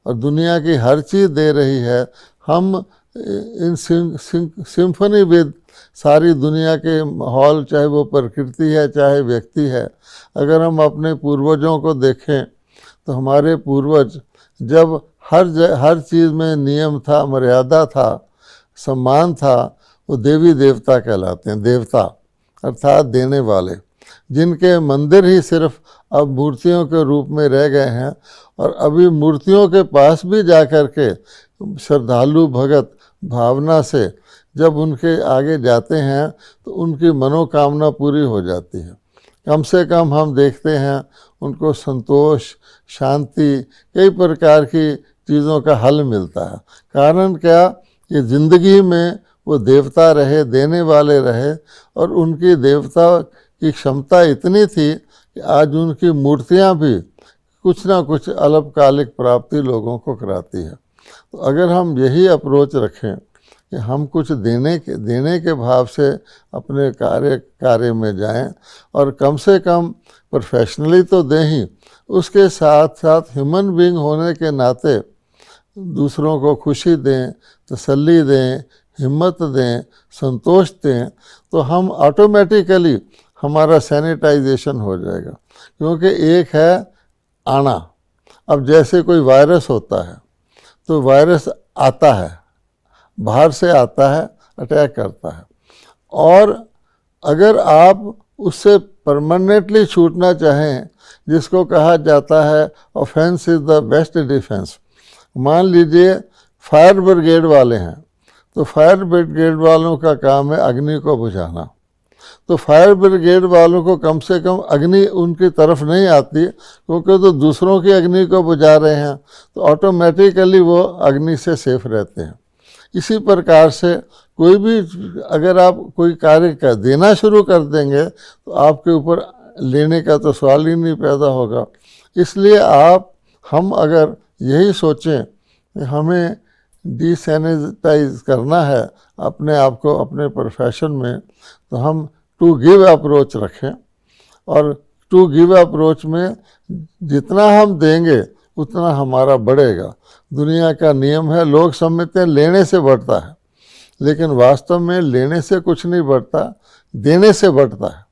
और दुनिया की हर चीज़ दे रही है, हम इन सिम्फनी विद सारी दुनिया के माहौल, चाहे वो प्रकृति है चाहे व्यक्ति है। अगर हम अपने पूर्वजों को देखें तो हमारे पूर्वज जब हर चीज़ में नियम था, मर्यादा था, सम्मान था, वो देवी देवता कहलाते हैं। देवता अर्थात देने वाले, जिनके मंदिर ही सिर्फ अब मूर्तियों के रूप में रह गए हैं। और अभी मूर्तियों के पास भी जा कर के श्रद्धालु भगत भावना से जब उनके आगे जाते हैं तो उनकी मनोकामना पूरी हो जाती है। कम से कम हम देखते हैं उनको संतोष, शांति, कई प्रकार की चीज़ों का हल मिलता है। कारण क्या कि ज़िंदगी में वो देवता रहे, देने वाले रहे, और उनकी देवता की क्षमता इतनी थी कि आज उनकी मूर्तियाँ भी कुछ ना कुछ अल्पकालिक प्राप्ति लोगों को कराती है। तो अगर हम यही अप्रोच रखें कि हम कुछ देने के भाव से अपने कार्य में जाएं, और कम से कम प्रोफेशनली तो दें ही, उसके साथ साथ ह्यूमन बीइंग होने के नाते दूसरों को खुशी दें, तसल्ली दें, हिम्मत दें, संतोष दें, तो हम ऑटोमेटिकली हमारा सैनिटाइजेशन हो जाएगा। क्योंकि एक है आना, अब जैसे कोई वायरस होता है तो वायरस आता है, बाहर से आता है, अटैक करता है, और अगर आप उससे परमानेंटली छूटना चाहें, जिसको कहा जाता है offence is the best defence. मान लीजिए फायर ब्रिगेड वाले हैं, तो फायर ब्रिगेड वालों का काम है अग्नि को बुझाना। तो फायर ब्रिगेड वालों को कम से कम अग्नि उनकी तरफ नहीं आती, क्योंकि तो दूसरों की अग्नि को बुझा रहे हैं, तो ऑटोमेटिकली वो अग्नि से सेफ रहते हैं। इसी प्रकार से कोई भी अगर आप कोई कार्य कर देना शुरू कर देंगे तो आपके ऊपर लेने का तो सवाल ही नहीं पैदा होगा। इसलिए हम अगर यही सोचें कि हमें डिसैनिटाइज करना है अपने आप को अपने प्रोफेशन में, तो हम टू गिव अप्रोच रखें, और टू गिव अप्रोच में जितना हम देंगे उतना हमारा बढ़ेगा। दुनिया का नियम है, लोग समझते हैं लेने से बढ़ता है, लेकिन वास्तव में लेने से कुछ नहीं बढ़ता, देने से बढ़ता है।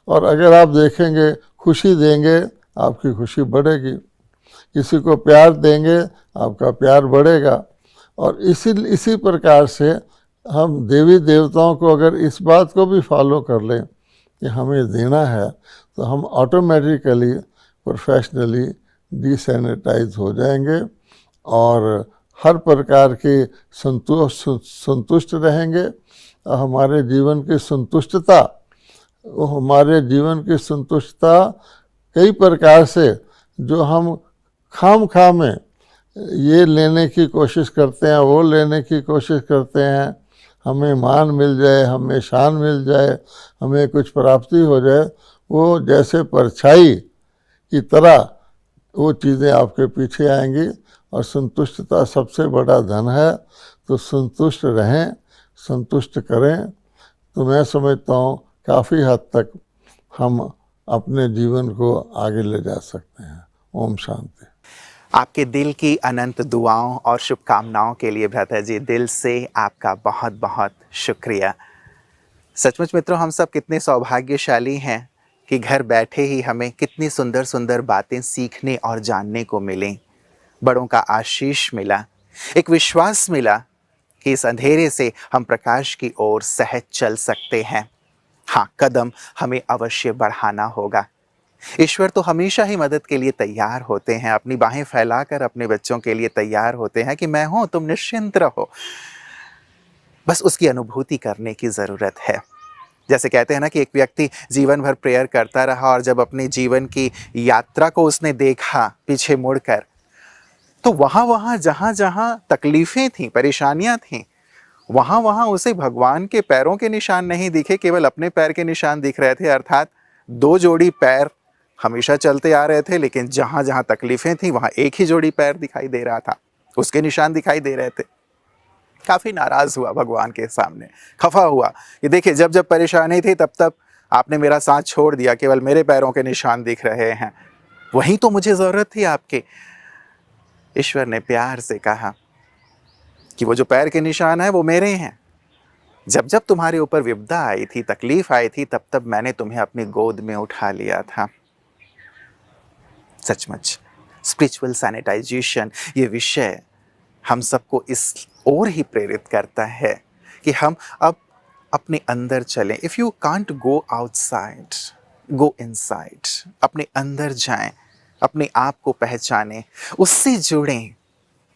और अगर आप देखेंगे, खुशी देंगे आपकी खुशी बढ़ेगी, किसी को प्यार देंगे आपका प्यार बढ़ेगा। और इसी प्रकार से हम देवी देवताओं को अगर इस बात को भी फॉलो कर लें कि हमें देना है, तो हम ऑटोमेटिकली प्रोफेशनली डिसैनिटाइज हो जाएंगे और हर प्रकार के संतुष्ट रहेंगे। हमारे जीवन की संतुष्टता कई प्रकार से, जो हम खाम में ये लेने की कोशिश करते हैं, वो लेने की कोशिश करते हैं, हमें मान मिल जाए, हमें शान मिल जाए, हमें कुछ प्राप्ति हो जाए, वो जैसे परछाई की तरह वो चीज़ें आपके पीछे आएंगी। और संतुष्टता सबसे बड़ा धन है, तो संतुष्ट रहें, संतुष्ट करें, तो मैं समझता हूँ काफ़ी हद तक हम अपने जीवन को आगे ले जा सकते हैं। ओम शांति। आपके दिल की अनंत दुआओं और शुभकामनाओं के लिए भ्राता जी दिल से आपका बहुत बहुत शुक्रिया। सचमुच मित्रों, हम सब कितने सौभाग्यशाली हैं कि घर बैठे ही हमें कितनी सुंदर सुंदर बातें सीखने और जानने को मिलें। बड़ों का आशीष मिला, एक विश्वास मिला कि इस अंधेरे से हम प्रकाश की ओर सहज चल सकते हैं। हाँ, कदम हमें अवश्य बढ़ाना होगा। ईश्वर तो हमेशा ही मदद के लिए तैयार होते हैं, अपनी बाहें फैलाकर अपने बच्चों के लिए तैयार होते हैं कि मैं हूं, तुम निश्चिंत रहो। बस उसकी अनुभूति करने की ज़रूरत है। जैसे कहते हैं ना कि एक व्यक्ति जीवन भर प्रेयर करता रहा और जब अपने जीवन की यात्रा को उसने देखा पीछे मुड़कर, तो वहाँ जहाँ तकलीफ़ें थीं, परेशानियाँ थीं, वहाँ उसे भगवान के पैरों के निशान नहीं दिखे, केवल अपने पैर के निशान दिख रहे थे। अर्थात दो जोड़ी पैर हमेशा चलते आ रहे थे, लेकिन जहाँ जहाँ तकलीफ़ें थीं वहाँ एक ही जोड़ी पैर दिखाई दे रहा था, उसके निशान दिखाई दे रहे थे। काफ़ी नाराज़ हुआ भगवान के सामने, खफा हुआ कि देखिए जब जब परेशानी थी तब तब आपने मेरा साथ छोड़ दिया, केवल मेरे पैरों के निशान दिख रहे हैं, वहीं तो मुझे ज़रूरत थी आपके। ईश्वर ने प्यार से कहा कि वो जो पैर के निशान है वो मेरे हैं। जब जब तुम्हारे ऊपर विपदा आई थी, तकलीफ आई थी, तब तब मैंने तुम्हें अपनी गोद में उठा लिया था। सचमुच स्पिरिचुअल सैनिटाइजेशन ये विषय हम सबको इस ओर ही प्रेरित करता है कि हम अब अपने अंदर चलें। If you can't go outside, go inside. अपने अंदर जाएं, अपने आप को पहचानें, उससे जुड़ें।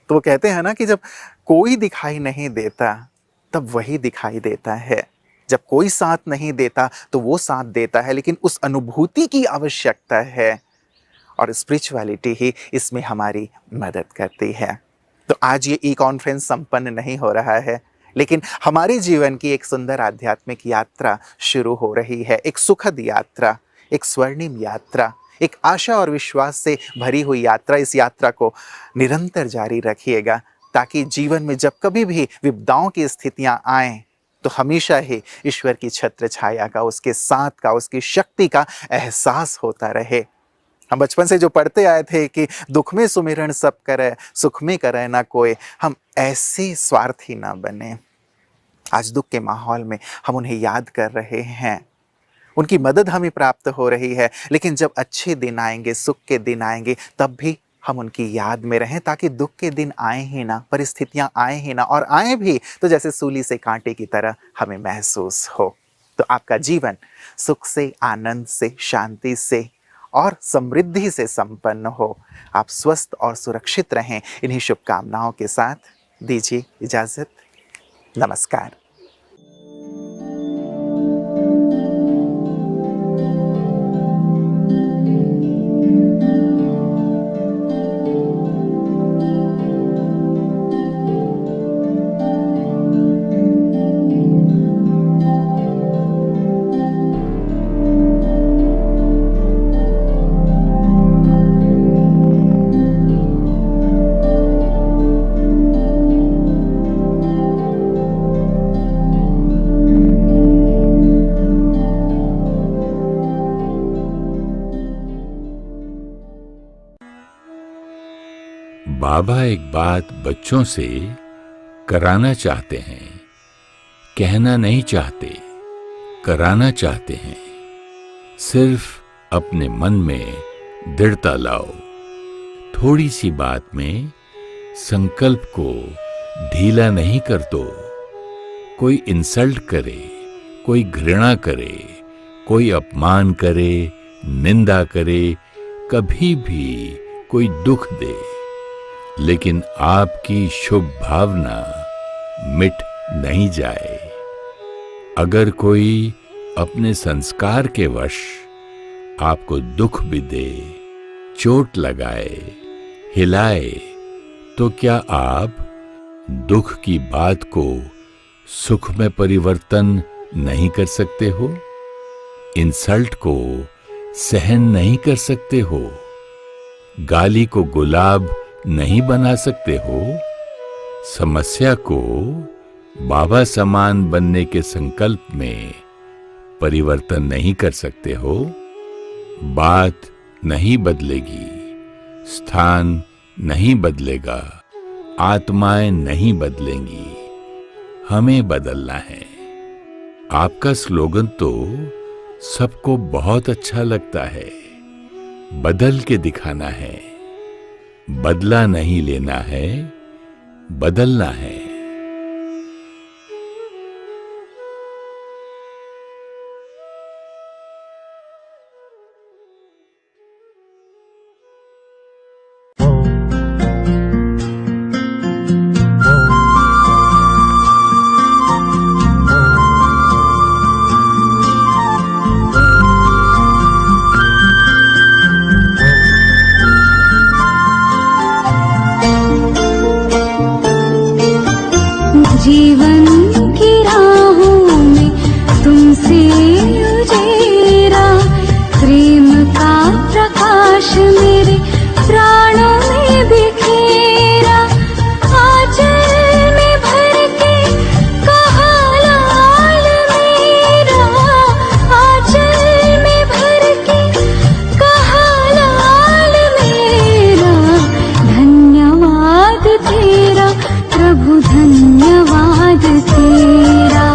तो वो कहते हैं ना कि जब कोई दिखाई नहीं देता तब वही दिखाई देता है, जब कोई साथ नहीं देता तो वो साथ देता है, लेकिन उस अनुभूति की आवश्यकता है और स्पिरिचुअलिटी ही इसमें हमारी मदद करती है। तो आज ये कॉन्फ्रेंस संपन्न नहीं हो रहा है, लेकिन हमारे जीवन की एक सुंदर आध्यात्मिक यात्रा शुरू हो रही है, एक सुखद यात्रा, एक स्वर्णिम यात्रा, एक आशा और विश्वास से भरी हुई यात्रा, इस यात्रा को निरंतर जारी रखिएगा, ताकि जीवन में जब कभी भी विपदाओं की स्थितियां आएं तो हमेशा ही ईश्वर की छत्र छाया का, उसके साथ का, उसकी शक्ति का एहसास होता रहे। हम बचपन से जो पढ़ते आए थे कि दुख में सुमिरन सब करे, सुख में करे ना कोई, हम ऐसे स्वार्थी ना बने। आज दुख के माहौल में हम उन्हें याद कर रहे हैं, उनकी मदद हमें प्राप्त हो रही है, लेकिन जब अच्छे दिन आएंगे, सुख के दिन आएंगे, तब भी हम उनकी याद में रहें, ताकि दुख के दिन आए ही ना, परिस्थितियां आए ही ना, और आए भी तो जैसे सूली से कांटे की तरह हमें महसूस हो। तो आपका जीवन सुख से, आनंद से, शांति से और समृद्धि से संपन्न हो। आप स्वस्थ और सुरक्षित रहें। इन्हीं शुभकामनाओं के साथ दीजिए इजाजत। नमस्कार। बाबा एक बात बच्चों से कराना चाहते हैं, कहना नहीं चाहते, कराना चाहते हैं। सिर्फ अपने मन में दृढ़ता लाओ। थोड़ी सी बात में संकल्प को ढीला नहीं कर दो। कोई इंसल्ट करे, कोई घृणा करे, कोई अपमान करे, निंदा करे, कभी भी कोई दुख दे, लेकिन आपकी शुभ भावना मिट नहीं जाए। अगर कोई अपने संस्कार के वश आपको दुख भी दे, चोट लगाए, हिलाए, तो क्या आप दुख की बात को सुख में परिवर्तन नहीं कर सकते हो? इंसल्ट को सहन नहीं कर सकते हो? गाली को गुलाब नहीं बना सकते हो? समस्या को बाबा समान बनने के संकल्प में परिवर्तन नहीं कर सकते हो? बात नहीं बदलेगी, स्थान नहीं बदलेगा, आत्माएं नहीं बदलेंगी, हमें बदलना है। आपका स्लोगन तो सबको बहुत अच्छा लगता है, बदल के दिखाना है। बदला नहीं लेना है, बदलना है। जीवन की राहों में तुमसे उजेरा, प्रेम का प्रकाश मेरे प्राणों में बिखेरा। आंचल में भर के कहा लाल मेरा, आंचल में भर के कहा लाल मेरा। धन्यवाद तेरा प्रभु, धन्यवाद तेरा,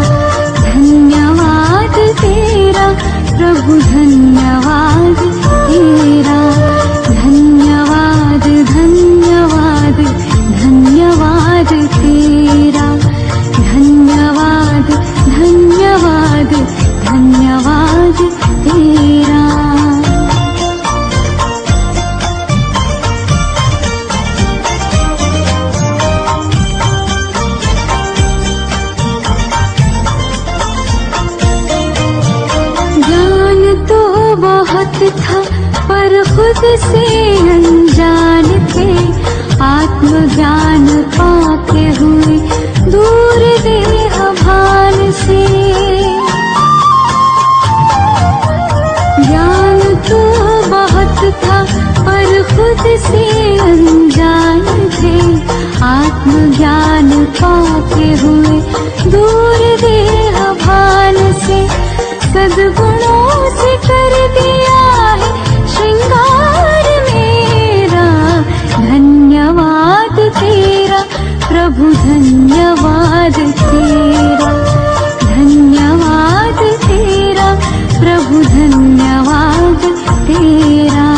धन्यवाद तेरा प्रभु, धन्यवाद तेरा। धन्यवाद धन्यवाद धन्यवाद तेरा, धन्यवाद धन्यवाद धन्यवाद तेरा। था पर खुद से अनजान थे, आत्मज्ञान पाके हुए दूर देह भान से। ज्ञान तो बहुत से अनजान थे, आत्मज्ञान पाते हुए दूर देह भान से, सद्गुणों से कर दिया है श्रृंगार मेरा। धन्यवाद तेरा प्रभु, धन्यवाद तेरा, धन्यवाद तेरा प्रभु, धन्यवाद तेरा।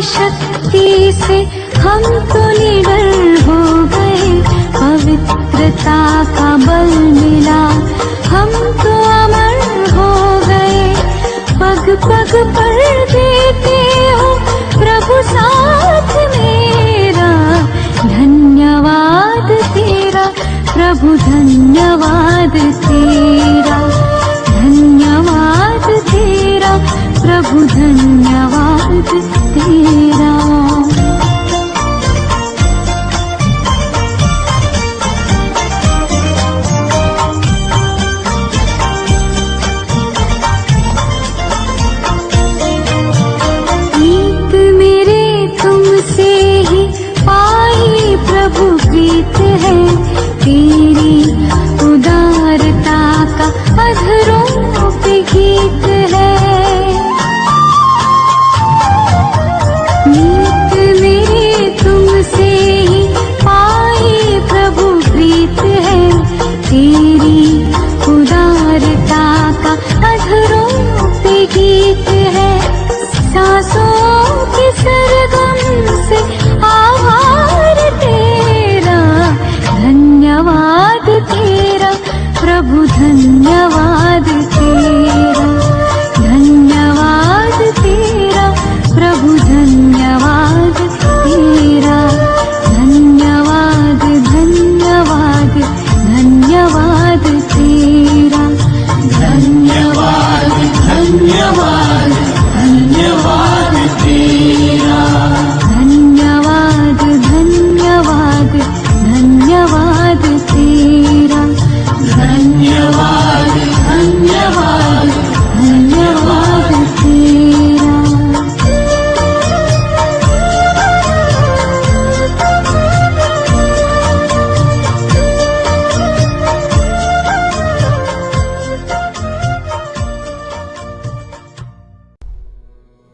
शक्ति से हम तो निडर हो गए, पवित्रता का बल मिला, हम तो अमर हो गए। पग पग पर देते हो प्रभु साथ मेरा। धन्यवाद तेरा प्रभु, धन्यवाद तेरा, धन्यवाद तेरा प्रभु, धन्यवाद तेरा। प्रीत मेरे तुमसे ही पाई प्रभु, प्रीत है तेरी उदारता का अधरों पे गीत है। नीत मेरे तुमसे ही पाई प्रभु, प्रीत है तेरी उदारता का अधरों पे गीत है। सांसों के सरगम से आभार तेरा। धन्यवाद तेरा प्रभु, धन्यवाद तेरा, धन्यवाद तेरा प्रभु, धन्यवाद तेरा। धन्यवाद धन्यवाद धन्यवाद तेरा। धन्यवाद धन्यवाद धन्यवाद तेरा। धन्यवाद धन्यवाद धन्यवाद तेरा। धन्यवाद धन्यवाद धन्यवाद तेरा।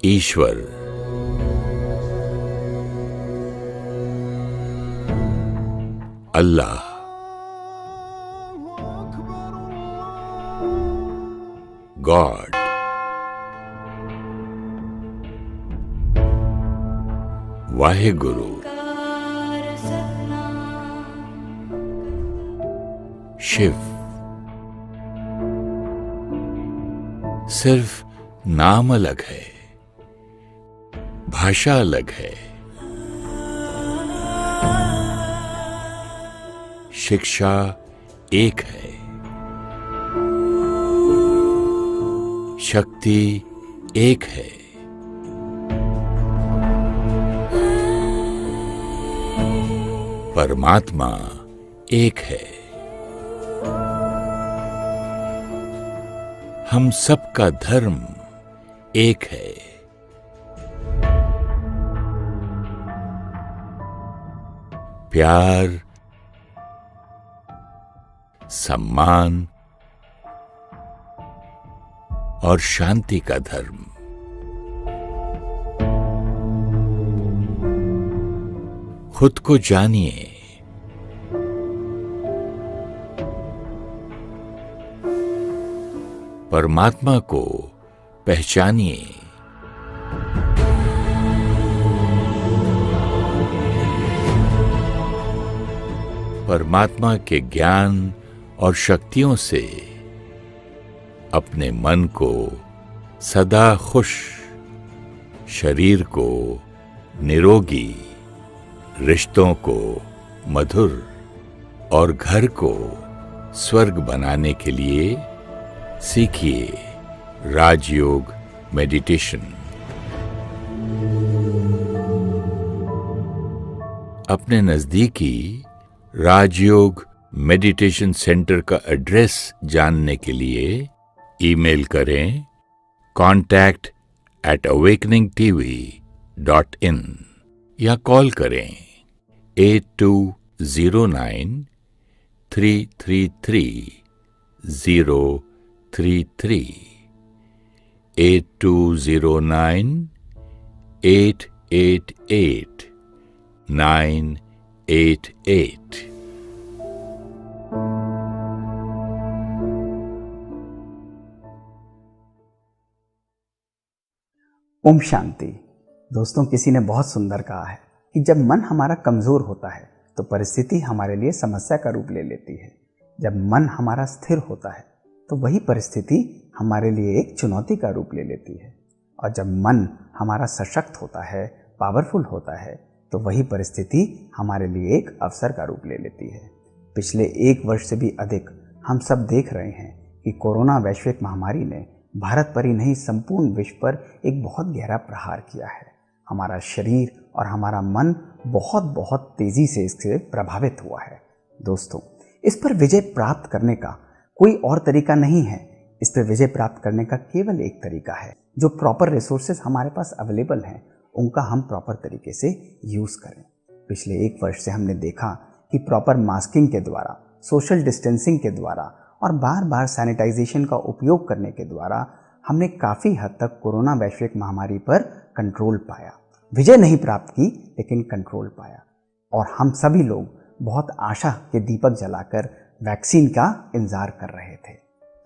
ईश्वर अल्लाह गॉड, वाहेगुरु, शिव। सिर्फ नाम अलग है, भाषा अलग है, शिक्षा एक है, शक्ति एक है। परमात्मा एक है। हम सबका धर्म एक है। प्यार, सम्मान और शांति का धर्म। खुद को जानिए, परमात्मा को पहचानिए। परमात्मा के ज्ञान और शक्तियों से अपने मन को सदा खुश, शरीर को निरोगी, रिश्तों को मधुर और घर को स्वर्ग बनाने के लिए सीखिए राजयोग मेडिटेशन। अपने नजदीकी राजयोग मेडिटेशन सेंटर का एड्रेस जानने के लिए ईमेल करें contact@awakeningtv.in या कॉल करें 8209-333-033 8209-888-988। ओम शांति। दोस्तों, किसी ने बहुत सुंदर कहा है कि जब मन हमारा कमजोर होता है तो परिस्थिति हमारे लिए समस्या का रूप ले लेती है। जब मन हमारा स्थिर होता है तो वही परिस्थिति हमारे लिए एक चुनौती का रूप ले लेती है। और जब मन हमारा सशक्त होता है, पावरफुल होता है, तो वही परिस्थिति हमारे लिए एक अवसर का रूप ले लेती है। पिछले 1 वर्ष से भी अधिक हम सब देख रहे हैं कि कोरोना वैश्विक महामारी ने भारत पर ही नहीं, संपूर्ण विश्व पर एक बहुत गहरा प्रहार किया है। हमारा शरीर और हमारा मन बहुत तेजी से इससे प्रभावित हुआ है। दोस्तों, इस पर विजय प्राप्त करने का कोई और तरीका नहीं है। इस पर विजय प्राप्त करने का केवल एक तरीका है, जो प्रॉपर रिसोर्सेज हमारे पास अवेलेबल हैं उनका हम प्रॉपर तरीके से यूज़ करें। पिछले 1 वर्ष से हमने देखा कि प्रॉपर मास्किंग के द्वारा, सोशल डिस्टेंसिंग के द्वारा और बार बार सैनिटाइजेशन का उपयोग करने के द्वारा हमने काफ़ी हद तक कोरोना वैश्विक महामारी पर कंट्रोल पाया। विजय नहीं प्राप्त की, लेकिन कंट्रोल पाया। और हम सभी लोग बहुत आशा के दीपक जलाकर वैक्सीन का इंतजार कर रहे थे।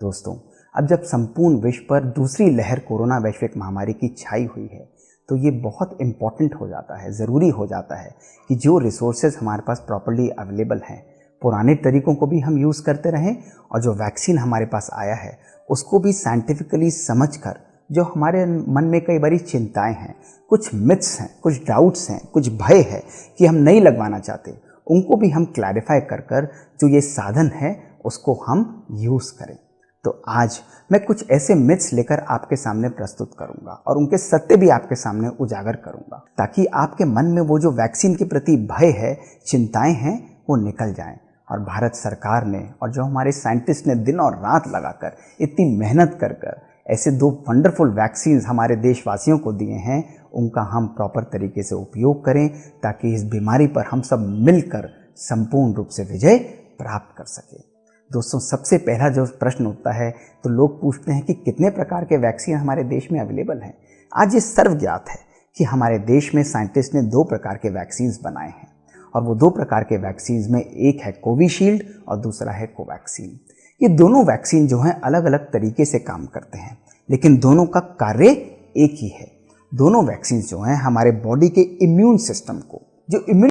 दोस्तों, अब जब संपूर्ण विश्व पर दूसरी लहर कोरोना वैश्विक महामारी की छाई हुई है, तो ये बहुत इम्पॉर्टेंट हो जाता है, ज़रूरी हो जाता है कि जो रिसोर्सेज हमारे पास प्रॉपर्ली अवेलेबल हैं, पुराने तरीकों को भी हम यूज़ करते रहें, और जो वैक्सीन हमारे पास आया है उसको भी साइंटिफिकली समझकर, जो हमारे मन में कई बारी चिंताएं हैं, कुछ मिथ्स हैं, कुछ डाउट्स हैं, कुछ भय है कि हम नहीं लगवाना चाहते, उनको भी हम क्लैरिफाई कर कर जो ये साधन है उसको हम यूज़ करें। तो आज मैं कुछ ऐसे मिथ्स लेकर आपके सामने प्रस्तुत करूंगा और उनके सत्य भी आपके सामने उजागर करूंगा, ताकि आपके मन में वो जो वैक्सीन के प्रति भय है, चिंताएं हैं, वो निकल जाएं। और भारत सरकार ने और जो हमारे साइंटिस्ट ने दिन और रात लगाकर इतनी मेहनत कर कर ऐसे 2 वंडरफुल वैक्सीन्स हमारे देशवासियों को दिए हैं, उनका हम प्रॉपर तरीके से उपयोग करें, ताकि इस बीमारी पर हम सब मिलकर संपूर्ण रूप से विजय प्राप्त कर सकें। दोस्तों, सबसे पहला जो प्रश्न उठता है तो लोग पूछते हैं कि कितने प्रकार के वैक्सीन हमारे देश में अवेलेबल हैं। आज ये सर्वज्ञात है कि हमारे देश में साइंटिस्ट ने 2 प्रकार के वैक्सीन्स बनाए हैं, और वो 2 प्रकार के वैक्सीन्स में एक है कोविशील्ड और दूसरा है कोवैक्सीन। ये दोनों वैक्सीन जो हैं अलग अलग तरीके से काम करते हैं, लेकिन दोनों का कार्य एक ही है। दोनों वैक्सीन जो हैं हमारे बॉडी के इम्यून सिस्टम को, जो इम्यून